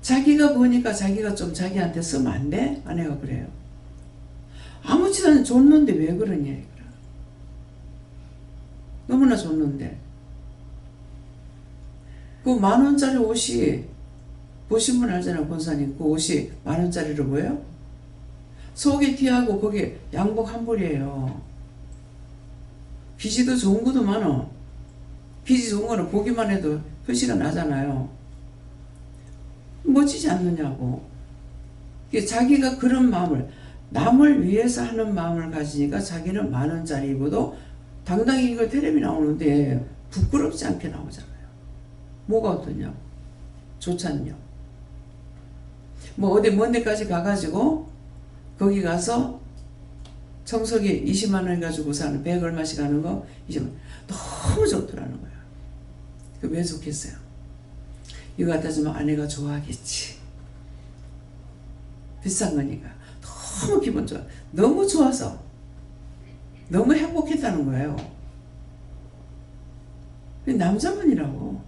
자기가 보니까 자기가 좀 자기한테 쓰면 안 돼? 아내가 그래요. 아무렇지도 않게 줬는데 왜 그러냐. 너무나 줬는데. 그 10,000원짜리 옷이, 보시면 알잖아요, 권사님. 그 옷이 10,000원짜리로 보여요? 속에 티하고 거기 양복 한 벌이에요. 기지도 좋은 것도 많어. 기지 좋은 거는 보기만 해도 표시가 나잖아요. 멋지지 않느냐고. 자기가 그런 마음을, 남을 위해서 하는 마음을 가지니까 자기는 10,000원짜리 입어도 당당히 이거 텔레비 나오는데 부끄럽지 않게 나오잖아요. 뭐가 어떠냐고. 좋잖냐. 뭐 어디 먼 데까지 가가지고 거기 가서 청소기 20만 원 가지고 사는 100 얼마씩 하는 거 20만 원. 너무 좋더라는 거야. 왜 좋겠어요? 이거 갖다 주면 아내가 좋아하겠지. 비싼 거니까. 너무 기분 좋아. 너무 좋아서. 너무 행복했다는 거예요. 남자분이라고.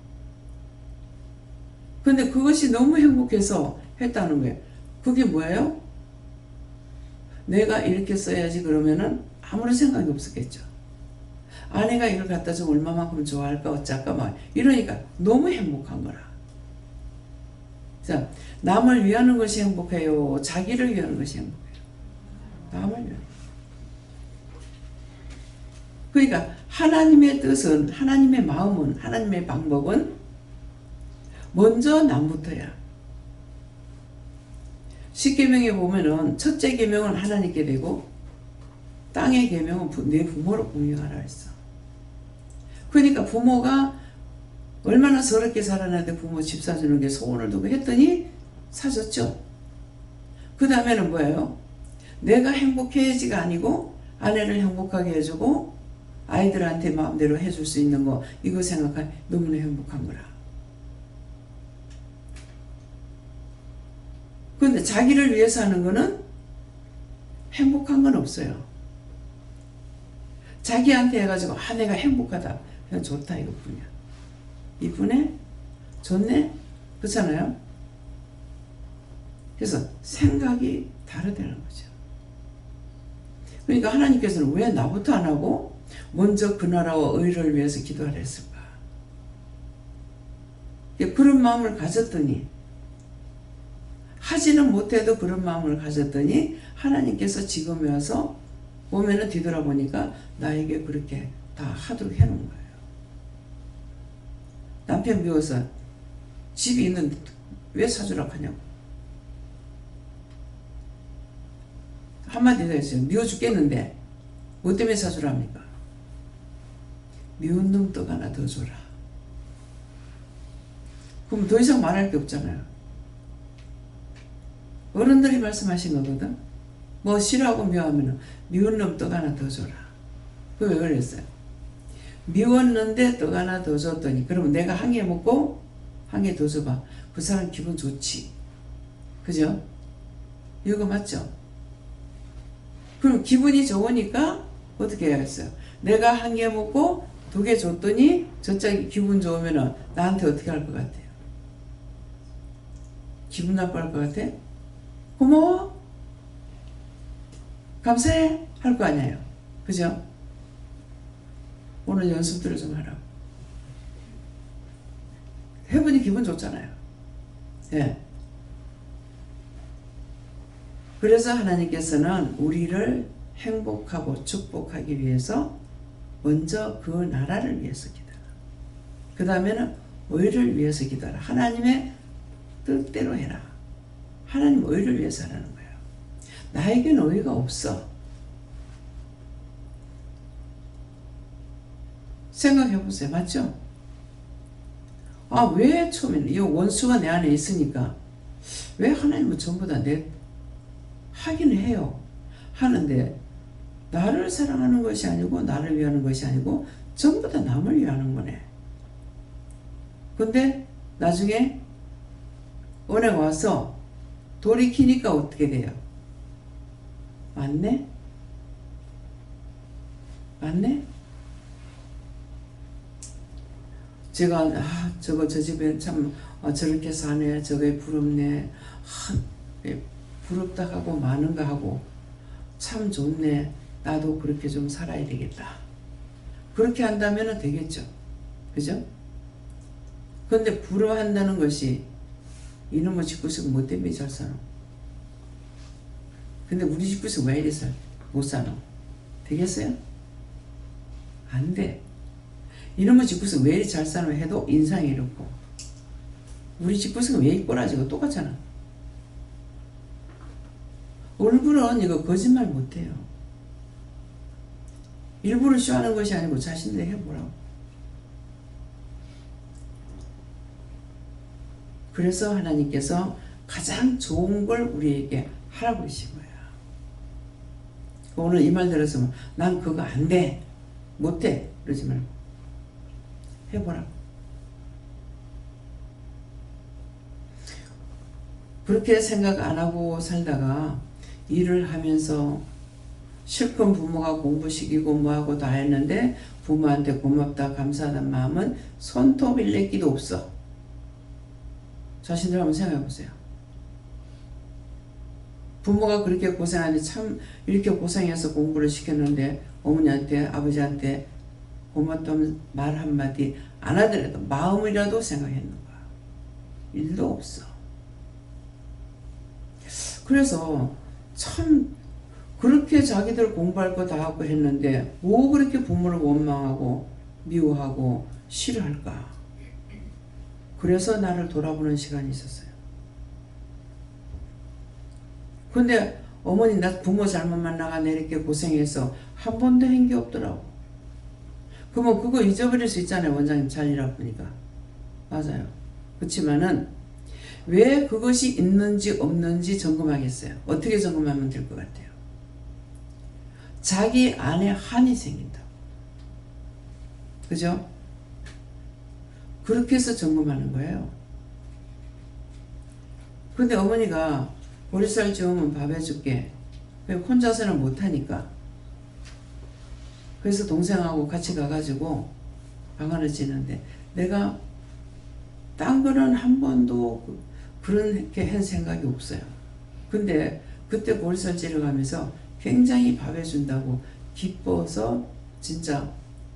근데 그것이 너무 행복해서 했다는 거예요. 그게 뭐예요? 내가 이렇게 써야지 그러면은 아무런 생각이 없었겠죠. 아내가 이걸 갖다 주면 얼마만큼 좋아할까 어쩔까 막 이러니까 너무 행복한 거라. 자, 남을 위하는 것이 행복해요? 자기를 위하는 것이 행복해요? 남을 위하는. 그러니까 하나님의 뜻은, 하나님의 마음은, 하나님의 방법은 먼저 남부터야. 십계명에 보면은 첫째 계명은 하나님께 되고 땅의 계명은 내 부모를 공경하라 했어. 그러니까 부모가 얼마나 서럽게 살아나는데 부모 집 사주는 게 소원을 두고 했더니 사줬죠. 그 다음에는 뭐예요? 내가 행복해야지가 아니고 아내를 행복하게 해주고 아이들한테 마음대로 해줄 수 있는 거, 이거 생각하면 너무나 행복한 거라. 그런데 자기를 위해서 하는 거는 행복한 건 없어요. 자기한테 해가지고 내가 행복하다, 그냥 좋다 이것뿐이야. 이쁘네? 좋네? 그렇잖아요? 그래서 생각이 다르다는 거죠. 그러니까 하나님께서는 왜 나부터 안 하고 먼저 그 나라와 의를 위해서 기도하라 했을까? 그런 마음을 가졌더니, 하지는 못해도 그런 마음을 가졌더니 하나님께서 지금에 와서 보면은 뒤돌아보니까 나에게 그렇게 다 하도록 해놓은 거예요. 남편 미워서 집이 있는데 왜 사주라고 하냐고. 한마디 더 했어요. 미워 죽겠는데 뭐 때문에 사주랍니까? 미운 놈 떡 하나 더 줘라. 그럼 더 이상 말할 게 없잖아요. 어른들이 말씀하신 거거든. 뭐 싫어하고 미워하면 미운 놈 떡 하나 더 줘라. 그거 왜 그랬어요? 미웠는데 떡 하나 더 줬더니, 그러면 내가 한 개 먹고 한 개 더 줘봐. 그 사람 기분 좋지. 그죠? 이거 맞죠? 그럼 기분이 좋으니까 어떻게 해야겠어요? 내가 한 개 먹고 두 개 줬더니 저 짝이 기분 좋으면 나한테 어떻게 할 것 같아요? 기분 나빠할 것 같아? 고마워? 감사해? 할 거 아니에요. 그죠? 오늘 연습들을 좀 하라고. 해보니 기분 좋잖아요. 예. 그래서 하나님께서는 우리를 행복하고 축복하기 위해서 먼저 그 나라를 위해서 기도하라. 그 다음에는 의를 위해서 기도하라. 하나님의 뜻대로 해라. 하나님 의를 위해서 하라는 거예요. 나에게는 의가 없어. 생각해보세요. 맞죠? 왜 처음에는 이 원수가 내 안에 있으니까 왜 하나님은 전부 다 하기는 해요. 하는데 나를 사랑하는 것이 아니고 나를 위하는 것이 아니고 전부 다 남을 위하는 거네. 근데 나중에 은혜가 와서 돌이키니까 어떻게 돼요? 맞네? 맞네? 제가 저 집에 참 저렇게 사네, 저게 부럽네, 부럽다 하고 많은가 하고 참 좋네, 나도 그렇게 좀 살아야 되겠다. 그렇게 한다면 되겠죠. 그죠? 그런데 부러워한다는 것이 이놈의 집구석 뭐 때문에 잘 사노? 근데 우리 집구석 왜 이래 못 사노? 되겠어요? 안 돼. 이놈의 집구석 왜 이리 잘 사노 해도 인상이 이렇고, 우리 집구석은 왜 이 꼬라지고 똑같잖아. 얼굴은 이거 거짓말 못해요. 일부러 쇼하는 것이 아니고 자신들이 해보라고. 그래서 하나님께서 가장 좋은 걸 우리에게 하라고 하신 거야. 오늘 이 말 들었으면 난 그거 안 돼, 못해 그러지 말고 해보라고. 그렇게 생각 안 하고 살다가 일을 하면서 실컷 부모가 공부시키고 뭐하고 다 했는데 부모한테 고맙다 감사하다는 마음은 손톱 일레끼도 없어. 자신들 한번 생각해 보세요. 부모가 그렇게 고생하는데 참 이렇게 고생해서 공부를 시켰는데 어머니한테 아버지한테 고맙다는 말 한마디 안 하더라도 마음이라도 생각했는가. 일도 없어. 그래서 참 그렇게 자기들 공부할 거 다 하고 했는데 뭐 그렇게 부모를 원망하고 미워하고 싫어할까. 그래서 나를 돌아보는 시간이 있었어요. 근데 어머니 나 부모 잘못 만나가네 이렇게 고생해서 한 번도 한 게 없더라고. 그러면 그거 잊어버릴 수 있잖아요. 원장님 잘 일하고 보니까. 맞아요. 그렇지만은 왜 그것이 있는지 없는지 점검하겠어요. 어떻게 점검하면 될 것 같아요. 자기 안에 한이 생긴다. 그죠? 그렇게 해서 점검하는 거예요. 근데 어머니가 보리쌀 주우면 밥 해줄게. 혼자서는 못하니까. 그래서 동생하고 같이 가가지고 방안을 지는데 내가 딴 거는 한 번도 그렇게 한 생각이 없어요. 근데 그때 보리쌀 찌러 가면서 굉장히 밥 해준다고 기뻐서 진짜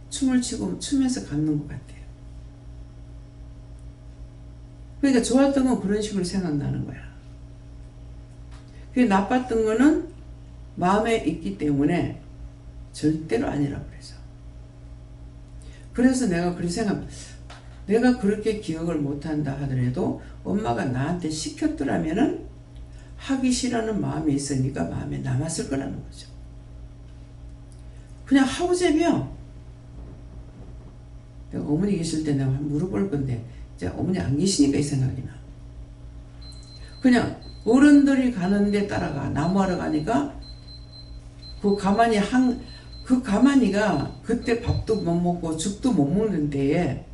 춤을 추고 추면서 갚는 것 같아요. 그러니까 좋았던 건 그런 식으로 생각나는 거야. 그게 나빴던 거는 마음에 있기 때문에 절대로 아니라고 그래서. 그래서 내가 그렇게 내가 그렇게 기억을 못한다 하더라도 엄마가 나한테 시켰더라면은 하기 싫어하는 마음이 있으니까 마음에 남았을 거라는 거죠. 그냥 하우제비야. 내가 어머니 계실 때 내가 물어볼 건데 이제 어머니 안 계시니까 이 생각이 나. 그냥 어른들이 가는데 따라가. 나무하러 가니까 그 가만히가 그때 밥도 못 먹고 죽도 못 먹는 때에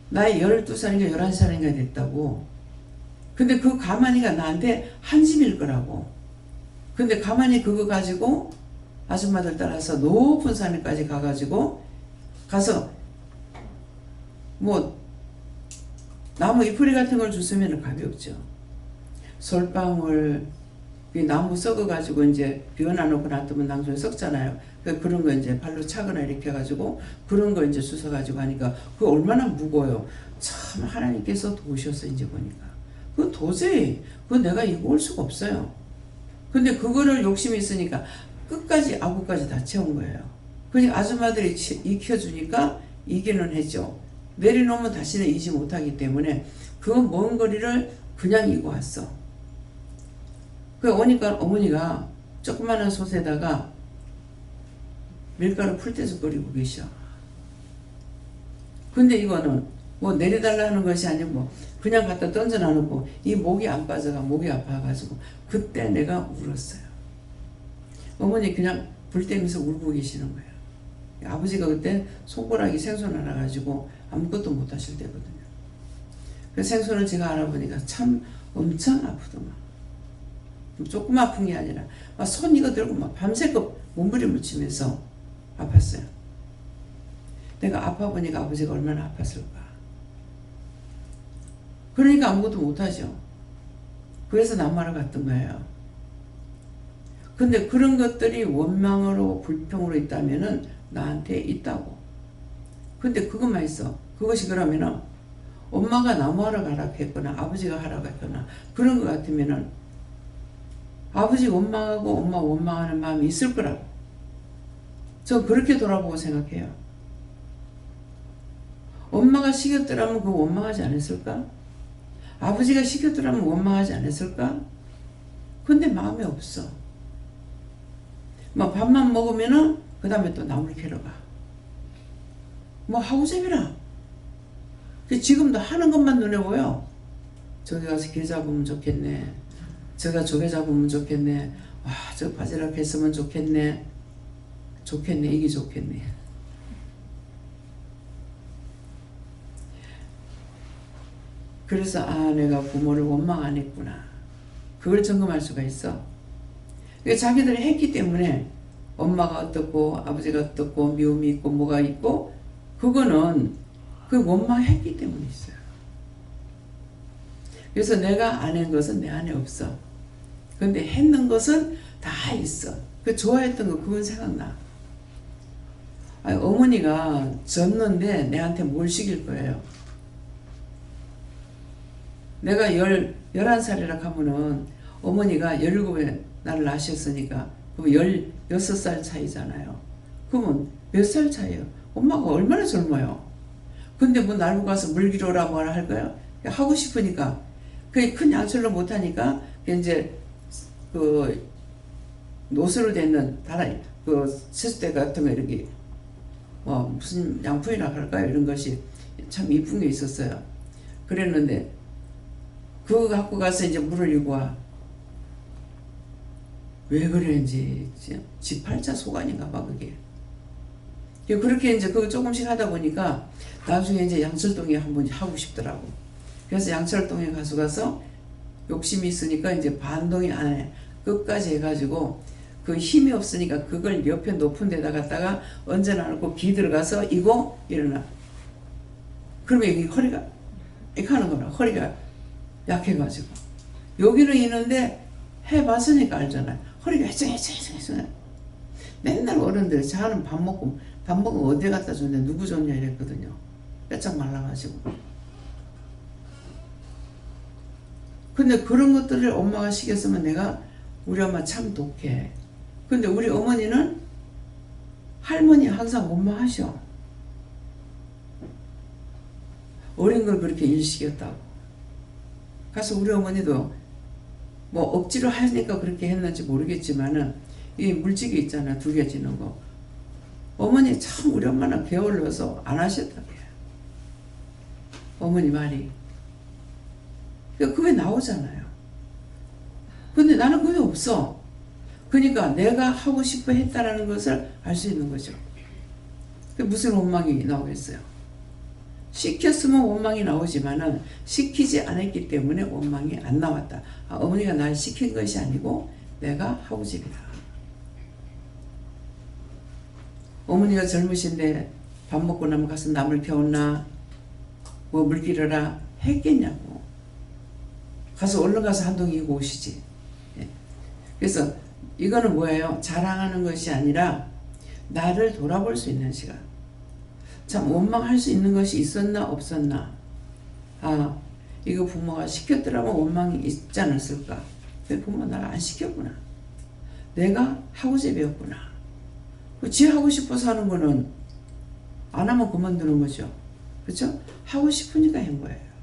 나이 12살인가 11살인가 됐다고. 근데 그 가만히가 나한테 한 집일 거라고. 근데 가만히 그거 가지고 아줌마들 따라서 높은 산에까지 가가지고 가서 뭐 나무 이풀이 같은 걸 주스면 가볍죠. 솔방울 나무 썩어가지고 이제 비워놔놓고 놔두면 나중에 썩잖아요. 그런 거 이제 발로 차거나 이렇게 해가지고 그런 거 이제 주워가지고 하니까 그거 얼마나 무거워요. 참 하나님께서 도우셔서 이제 보니까 그건 도저히 그건 내가 이거 올 수가 없어요. 근데 그거를 욕심이 있으니까 끝까지 아구까지 다 채운 거예요. 그러니까 아줌마들이 익혀주니까 이기는 했죠. 내려놓으면 다시는 이지 못하기 때문에 그 먼 거리를 그냥 이고 왔어. 그 오니까 어머니가 조그마한 솥에다가 밀가루 풀떼서 끓이고 계셔. 근데 이거는 뭐 내려달라 하는 것이 아니고 그냥 갖다 던져놔놓고 이 목이 안 빠져가 목이 아파가지고 그때 내가 울었어요. 어머니 그냥 불 떼면서 울고 계시는 거예요. 아버지가 그때 손가락이 생선 하나 가지고 아무것도 못 하실 때거든요. 그 생선을 제가 알아보니까 참 엄청 아프더만. 조금 아픈 게 아니라 막 손 이거 들고 막 밤새껏 몸부림을 치면서 아팠어요. 내가 아파 보니까 아버지가 얼마나 아팠을까. 그러니까 아무것도 못하죠. 그래서 남마를 갔던 거예요. 근데 그런 것들이 원망으로 불평으로 있다면은 나한테 있다고. 근데 그것만 있어. 그것이 그러면은 엄마가 나무하러 가라고 했거나 아버지가 하라고 했거나 그런 것 같으면은 아버지 원망하고 엄마 원망하는 마음이 있을 거라고. 저 그렇게 돌아보고 생각해요. 엄마가 시켰더라면 그거 원망하지 않았을까? 아버지가 시켰더라면 원망하지 않았을까? 근데 마음이 없어. 뭐 밥만 먹으면은 그 다음에 또 나무를 캐러 가. 뭐 하우제비라. 지금도 하는 것만 눈에 보여. 저기 가서 길 잡으면 좋겠네. 저가 조개 잡으면 좋겠네. 와, 저 바지락 했으면 좋겠네. 좋겠네. 이게 좋겠네. 그래서 내가 부모를 원망 안 했구나. 그걸 점검할 수가 있어. 그러니까 자기들이 했기 때문에 엄마가 어떻고 아버지가 어떻고 미움이 있고 뭐가 있고 그거는 그 원망했기 때문에 있어요. 그래서 내가 안 한 것은 내 안에 없어. 근데 했는 것은 다 있어. 그 좋아했던 거 그건 생각나. 어머니가 졌는데 내한테 뭘 시킬 거예요. 내가 11살이라 하면은 어머니가 17에 나를 낳으셨으니까 그럼 16살 차이잖아요. 그러면 몇 살 차이예요? 엄마가 얼마나 젊어요. 근데 뭐 날고 가서 물기로라 뭐라 할 거예요? 하고 싶으니까. 그게 큰 양철로 못하니까 이제 그 노수로 되는 그 세숫대 같은 거 이렇게 무슨 양푼이라 할까요? 이런 것이 참 이쁜 게 있었어요. 그랬는데 그거 갖고 가서 이제 물을 이고 와. 왜 그랬는지 지 팔자 소관인가 봐 그게. 그렇게 이제 그거 조금씩 하다 보니까 나중에 이제 양철동에 한번 하고 싶더라고. 그래서 양철동에 가서 욕심이 있으니까 이제 반동이 안에 끝까지 해가지고 그 힘이 없으니까 그걸 옆에 높은 데다 갖다가 얹어놔놓고 기 들어가서 이고 일어나. 그러면 여기 허리가 이렇게 하는 거라. 허리가 약해가지고 여기는 있는데 해봤으니까 알잖아요. 허리가 해증 맨날 어른들 자는 밥 먹으면 어디 갖다 줬냐 누구 줬냐 이랬거든요. 빼짝 말라가지고. 근데 그런 것들을 엄마가 시켰으면 내가 우리 엄마 참 독해. 근데 우리 어머니는 할머니 항상 원망하셔. 어린 걸 그렇게 일시켰다고. 가서 우리 어머니도 뭐 억지로 하니까 그렇게 했는지 모르겠지만은 이 물질이 있잖아. 두 개 지는 거. 어머니 참 우리 엄마는 게을러서 안 하셨다고 해요. 어머니 말이. 그게 나오잖아요. 근데 나는 그게 없어. 그러니까 내가 하고 싶어 했다라는 것을 알 수 있는 거죠. 무슨 원망이 나오겠어요? 시켰으면 원망이 나오지만은 시키지 않았기 때문에 원망이 안 나왔다. 어머니가 날 시킨 것이 아니고 내가 하고 싶다. 어머니가 젊으신데 밥 먹고 나면 가서 나물 태웠나 뭐 물 길어라 했겠냐고. 가서 얼른 가서 한 동이 이고 오시지. 그래서 이거는 뭐예요? 자랑하는 것이 아니라 나를 돌아볼 수 있는 시간. 참 원망할 수 있는 것이 있었나 없었나. 이거 부모가 시켰더라면 원망이 있지 않았을까. 부모 나를 안 시켰구나. 내가 하고자 배웠구나. 지 하고 싶어서 하는 거는 안 하면 그만두는 거죠. 그렇죠? 하고 싶으니까 한 거예요.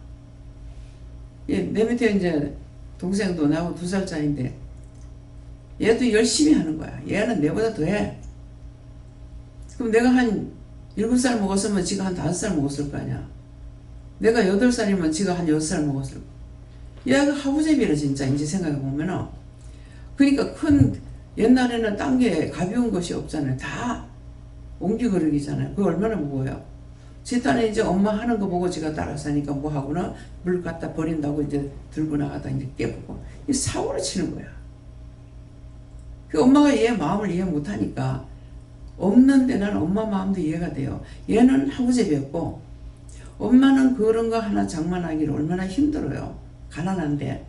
내 밑에 이제 동생도 나하고 2살 차이인데 얘도 열심히 하는 거야. 얘는 내보다 더 해. 그럼 내가 한 7살 먹었으면 지가 한 5살 먹었을 거 아니야. 내가 8살이면 지가 한 6살 먹었을 거야. 얘가 하부제비라 진짜 이제 생각해 보면은. 그러니까 옛날에는 딴 게 가벼운 것이 없잖아요. 다 옹기거리기잖아요. 그거 얼마나 무거워요. 지 딴에 이제 엄마 하는 거 보고 지가 따라서 하니까 뭐 하고는 물 갖다 버린다고 이제 들고 나가다 이제 깨보고. 이 사고를 치는 거야. 그 엄마가 얘 마음을 이해 못하니까 없는데 나는 엄마 마음도 이해가 돼요. 얘는 하부제비였고 엄마는 그런 거 하나 장만하기를 얼마나 힘들어요. 가난한데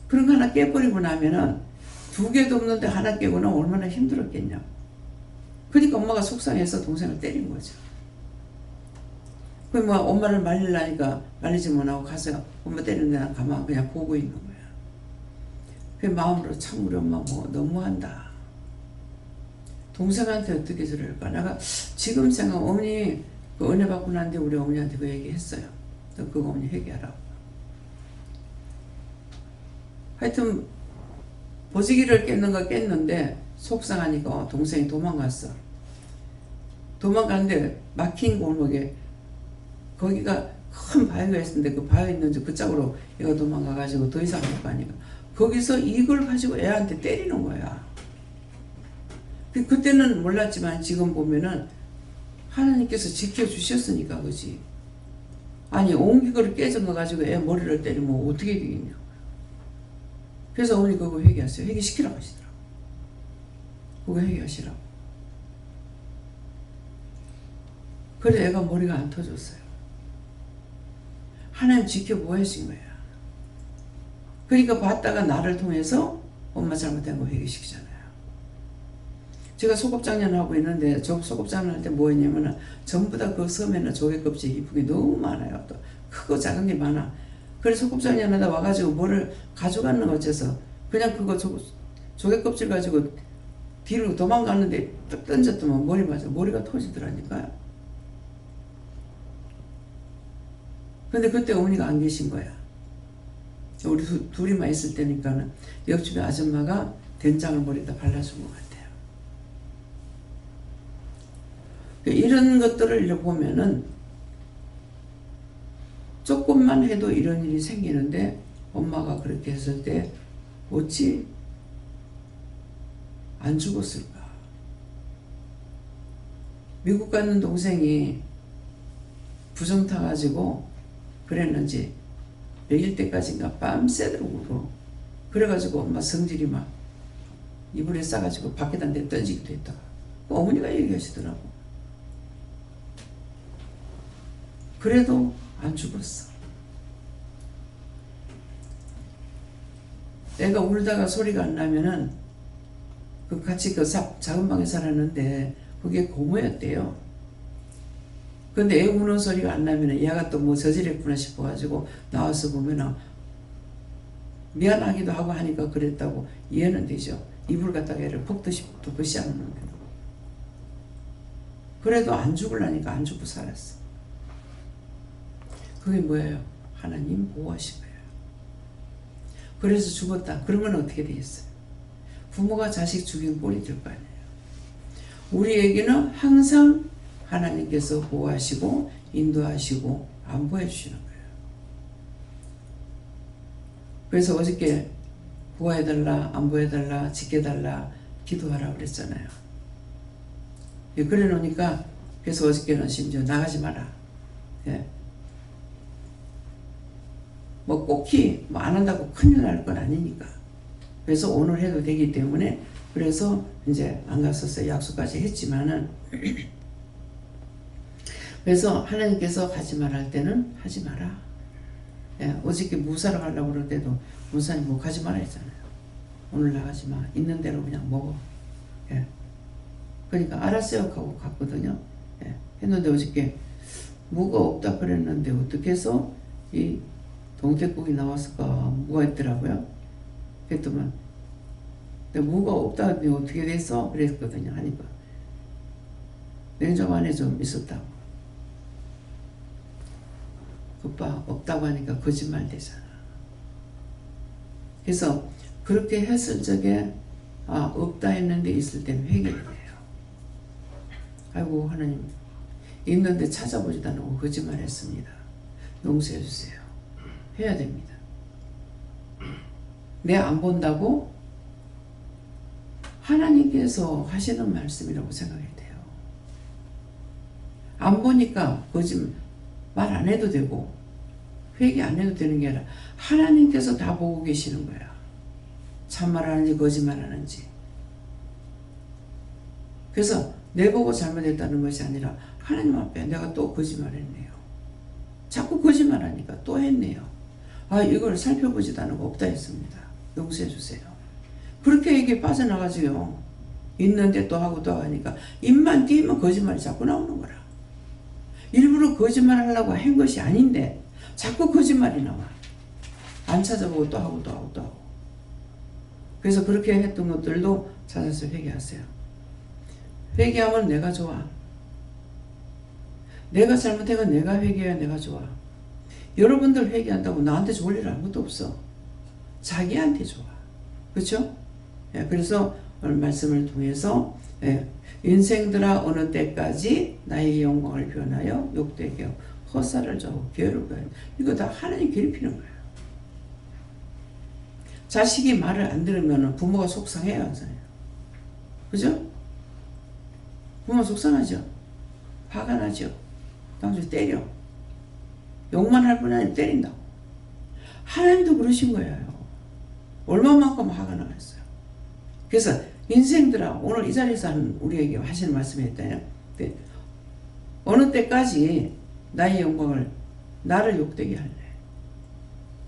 그런 거 하나 깨버리고 나면은 2개도 없는데 하나 깨고는 얼마나 힘들었겠냐. 그러니까 엄마가 속상해서 동생을 때린 거죠. 그 뭐 엄마를 말리려니까 말리지 못하고 가서 엄마 때리는데 난 가만 그냥 보고 있는 거야. 그 마음으로 참 우리 엄마 뭐 너무한다. 동생한테 어떻게 저럴까? 내가 지금 생각 어머니 그 은혜 받고 난 뒤에 우리 어머니한테 그 얘기 했어요. 너 그거 어머니 회개하라고. 하여튼 보지기를 깼는 거 깼는데 속상하니까 동생이 도망갔어. 도망갔는데 막힌 골목에 거기가 큰 바위가 있었는데 그 바위 있는지 그 짝으로 얘가 도망가가지고 더 이상 못 가니까 거기서 이걸 가지고 애한테 때리는 거야. 그때는 몰랐지만 지금 보면은 하나님께서 지켜주셨으니까 그지. 아니 옹기그릇 깨진 거 가지고 애 머리를 때리면 어떻게 되겠냐고. 그래서 어머니 그거 회개하세요. 회개시키라고 하시더라고. 그거 회개하시라고. 그래 애가 머리가 안 터졌어요. 하나님 지켜보아신 거야. 그러니까 봤다가 나를 통해서 엄마 잘못된 거 회개시키잖아요. 제가 소꿉장년 하고 있는데 저 소꿉장년 할 때 뭐 했냐면 전부 다 그 섬에는 조개 껍질 이쁘게 너무 많아요. 또 크고 작은 게 많아. 그래서 소꿉장년 하다 와가지고 뭐를 가져갔는 거 어째서 그냥 그거 조개 껍질 가지고 뒤로 도망갔는데 딱 던졌더만 머리 맞아. 머리가 터지더라니까요. 근데 그때 어머니가 안 계신 거야. 우리 둘이만 있을 때니까는 옆집에 아줌마가 된장을 머리에다 발라준 것 같아요. 이런 것들을 이렇게 보면은 조금만 해도 이런 일이 생기는데 엄마가 그렇게 했을 때 어찌 안 죽었을까? 미국 가는 동생이 부정 타가지고 그랬는지 몇일 때까지인가 밤새도록 울어. 그래가지고 엄마 성질이 막 이불에 싸가지고 밖에다 내 던지기도 했다가 어머니가 얘기하시더라고. 그래도 안 죽었어. 애가 울다가 소리가 안 나면은 같이 작은 방에 살았는데 그게 고모였대요. 근데 애 우는 소리가 안 나면은 얘가 또 뭐 저질했구나 싶어가지고 나와서 보면은 미안하기도 하고 하니까 그랬다고 이해는 되죠. 이불 갖다가 애를 퍽듯이 또 그시 안 오는 거예요. 그래도 안 죽으려니까 안 죽고 살았어. 그게 뭐예요? 하나님 보호하신 거예요. 그래서 죽었다. 그러면 어떻게 되겠어요? 부모가 자식 죽인 꼴이 될 거 아니에요. 우리에게는 항상 하나님께서 보호하시고 인도하시고 안보해 주시는 거예요. 그래서 어저께 보호해달라, 안보해달라, 지켜달라, 기도하라 그랬잖아요. 그래 놓으니까 그래서 어저께는 심지어 나가지 마라. 예. 뭐 꼭히 뭐 안 한다고 큰일 날 건 아니니까. 그래서 오늘 해도 되기 때문에 그래서 이제 안 갔었어요. 약속까지 했지만은 그래서 하나님께서 하지 말할 때는 하지 마라. 예, 어저께 무사로 가려고 그러는데도 무사님 뭐 가지 마라 했잖아요. 오늘 나가지 마. 있는 대로 그냥 먹어. 예. 그러니까 알았어요 하고 갔거든요. 예. 했는데 어저께 무가 없다 그랬는데 어떻게 해서 이 동태국이 나왔을까 무가 있더라고요. 그랬더만 무가 없다 하더니 어떻게 됐어? 그랬거든요. 하니까 냉장 안에 좀 있었다고. 오빠 없다고 하니까 거짓말 되잖아. 그래서 그렇게 했을 적에 없다 했는데 있을 때는 회개를 해요. 아이고 하나님 있는데 찾아보지도 않고 거짓말 했습니다. 용서해 주세요. 해야 됩니다. 내 안 본다고 하나님께서 하시는 말씀이라고 생각해야 돼요. 안 보니까 거짓말 말 안 해도 되고 회개 안 해도 되는 게 아니라 하나님께서 다 보고 계시는 거야. 참말하는지 거짓말하는지. 그래서 내 보고 잘못했다는 것이 아니라 하나님 앞에 내가 또 거짓말했네요. 자꾸 거짓말하니까 또 했네요. 이걸 살펴보지도 않고 없다 했습니다. 용서해 주세요. 그렇게 이게 빠져나가지요. 있는데 또 하고 또 하니까 입만 띄면 거짓말이 자꾸 나오는 거라. 일부러 거짓말하려고 한 것이 아닌데 자꾸 거짓말이 나와. 안 찾아보고 또 하고 또 하고 또 하고. 그래서 그렇게 했던 것들도 찾아서 회개하세요. 회개하면 내가 좋아. 내가 잘못해서 내가 회개해야 내가 좋아. 여러분들 회개한다고 나한테 좋을 일 아무것도 없어. 자기한테 좋아. 그렇죠? 예, 그래서 오늘 말씀을 통해서 인생들아 어느 때까지 나의 영광을 변하여 욕되게 하고 헛살을 저고 괴롭게 하여. 이거 다 하나님 괴롭히는 거예요. 자식이 말을 안 들으면 부모가 속상해요. 하잖아요. 그죠? 부모 속상하죠. 화가 나죠. 당신 때려. 욕만 할 뿐 아니라 때린다고. 하나님도 그러신 거예요. 얼마만큼 화가 나겠어요. 그래서 인생들아, 오늘 이 자리에서 우리에게 하시는 말씀이 있다요. 어느 때까지 나의 영광을, 나를 욕되게 할래?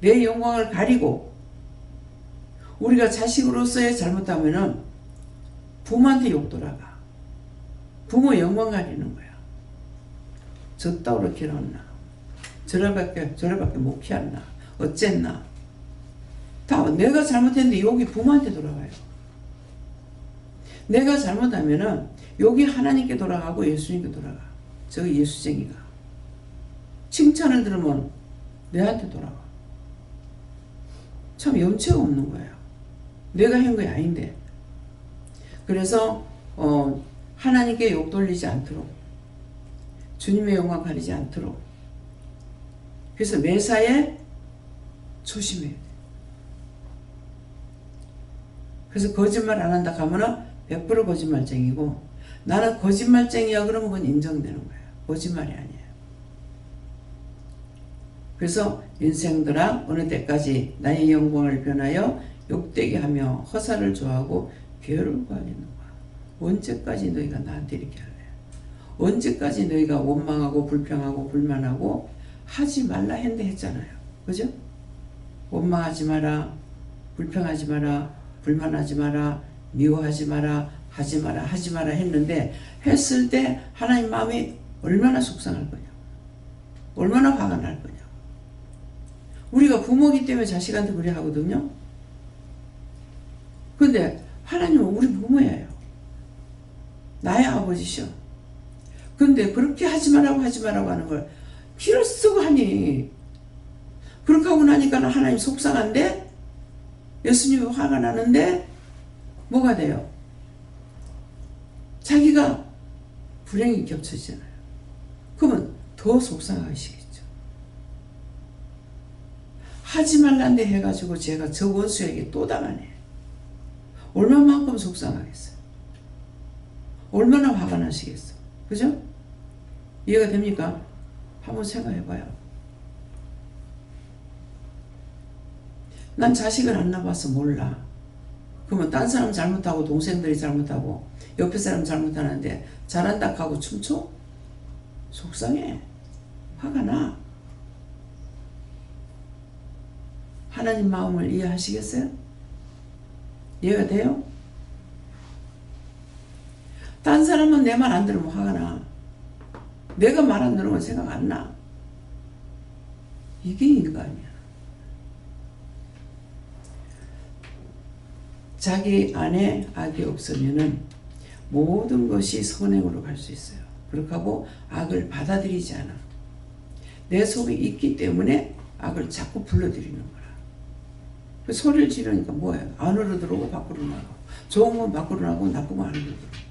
내 영광을 가리고, 우리가 자식으로서의 잘못하면은 부모한테 욕 돌아가. 부모 영광 가리는 거야. 저따위로 길었나? 저래밖에 못 키웠나? 어쨌나? 다 내가 잘못했는데 욕이 부모한테 돌아가요. 내가 잘못하면은 욕이 하나님께 돌아가고 예수님께 돌아가. 저 예수쟁이가. 칭찬을 들으면 내한테 돌아가. 참 염치가 없는 거예요. 내가 한 게 아닌데. 그래서 하나님께 욕 돌리지 않도록, 주님의 영광 가리지 않도록, 그래서 매사에 조심해야 돼. 그래서 거짓말 안 한다 하면은 100% 거짓말쟁이고, 나는 거짓말쟁이야 그러면 그건 인정되는 거예요. 거짓말이 아니에요. 그래서 인생들아, 어느 때까지 나의 영광을 변하여 욕되게 하며 허사를 좋아하고 괴로울 거하겠는가? 언제까지 너희가 나한테 이렇게 할래? 언제까지 너희가 원망하고 불평하고 불만하고 하지 말라 했잖아요. 그죠? 원망하지 마라, 불평하지 마라, 불만하지 마라, 미워하지 마라, 하지 마라 했는데, 했을 때 하나님 마음이 얼마나 속상할 거냐, 얼마나 화가 날 거냐. 우리가 부모기 때문에 자식한테 그래 하거든요. 근데 하나님은 우리 부모예요. 나의 아버지셔. 근데 그렇게 하지 말라고 하는 걸 피를 쓰고 하니, 그렇게 하고 나니까 하나님 속상한데, 예수님이 화가 나는데 뭐가 돼요? 자기가 불행이 겹쳐지잖아요. 그러면 더 속상하시겠죠. 하지 말란데 해가지고 제가 저 원수에게 또 당하네. 얼마만큼 속상하겠어요. 얼마나 화가 나시겠어. 그죠? 이해가 됩니까? 한번 생각해봐요. 난 자식을 안 낳아봐서 몰라. 그러면 딴 사람 잘못하고 동생들이 잘못하고 옆에 사람 잘못하는데 잘한다 하고 춤춰? 속상해. 화가 나. 하나님 마음을 이해하시겠어요? 이해가 돼요? 딴 사람은 내 말 안 들으면 화가 나. 내가 말 안 들으면 생각 안 나. 이게 인간이야. 자기 안에 악이 없으면은 모든 것이 선행으로 갈 수 있어요. 그렇게 하고 악을 받아들이지 않아. 내 속에 있기 때문에 악을 자꾸 불러들이는 거라. 그 소리를 지르니까 뭐예요? 안으로 들어오고 밖으로 나가고, 좋은 건 밖으로 나가고 나쁜 건 안으로 들어오고.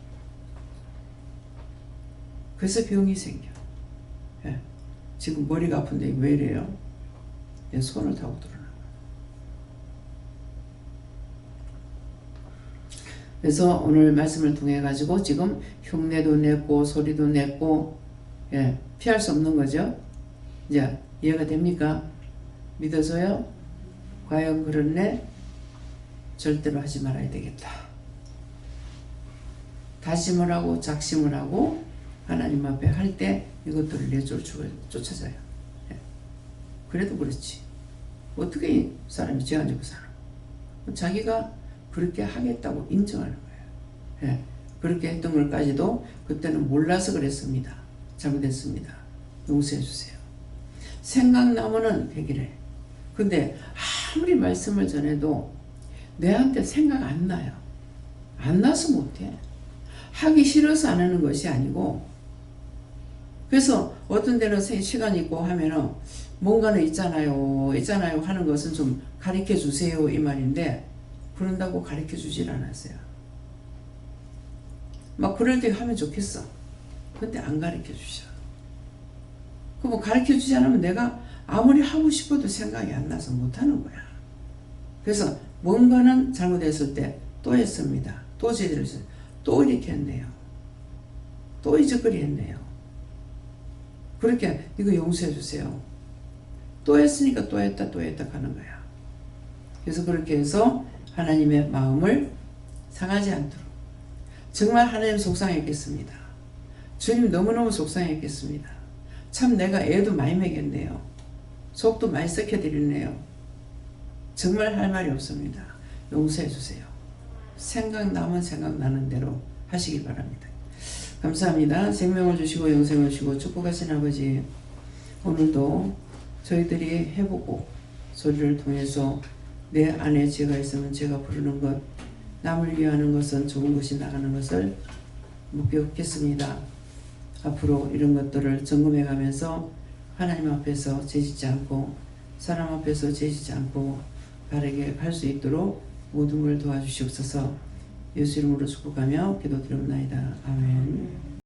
그래서 병이 생겨. 예. 지금 머리가 아픈데 왜 이래요? 내 손을 타고 들어나. 그래서 오늘 말씀을 통해 가지고 지금 흉내도 냈고 소리도 냈고, 예, 피할 수 없는 거죠. 이제 이해가 됩니까? 믿어서요? 과연 그렇네? 절대로 하지 말아야 되겠다. 다짐을 하고 작심을 하고 하나님 앞에 할 때 이것들을 쫓아져요. 예. 그래도 그렇지. 어떻게 사람이 죄 안 지고 살아? 자기가 그렇게 하겠다고 인정하는 거예요. 예. 그렇게 했던 걸까지도 그때는 몰라서 그랬습니다. 잘못했습니다. 용서해 주세요. 생각나면은 해결해. 근데 아무리 말씀을 전해도 내한테 생각 안 나요. 안 나서 못해. 하기 싫어서 안 하는 것이 아니고, 그래서 어떤 데는 시간 있고 하면은 뭔가는 있잖아요 하는 것은 좀 가르쳐 주세요 이 말인데, 그런다고 가르쳐 주질 않았어요. 막 그럴 때 하면 좋겠어. 근데 안 가르쳐 주셔. 그럼 가르쳐 주지 않으면 내가 아무리 하고 싶어도 생각이 안 나서 못 하는 거야. 그래서 뭔가는 잘못했을 때 또 했습니다. 또 제대로 했어요. 또 이렇게 했네요. 또 이적거리 했네요. 그렇게 이거 용서해 주세요. 또 했으니까 또 했다 하는 거야. 그래서 그렇게 해서 하나님의 마음을 상하지 않도록. 정말 하나님 속상했겠습니다. 주님 너무너무 속상했겠습니다. 참 내가 애도 많이 먹였네요. 속도 많이 썩혀드리네요. 정말 할 말이 없습니다. 용서해 주세요. 생각나면 생각나는 대로 하시기 바랍니다. 감사합니다. 생명을 주시고 영생을 주시고 축복하신 아버지, 오늘도 저희들이 해보고 소리를 통해서 내 안에 죄가 있으면 죄가 부르는 것, 남을 위하는 것은 좋은 것이 나가는 것을 목격했습니다. 앞으로 이런 것들을 점검해 가면서 하나님 앞에서 죄짓지 않고 사람 앞에서 죄짓지 않고 바르게 갈 수 있도록 모든 걸 도와주시옵소서. 예수 이름으로 축복하며 기도드립니다. 아멘.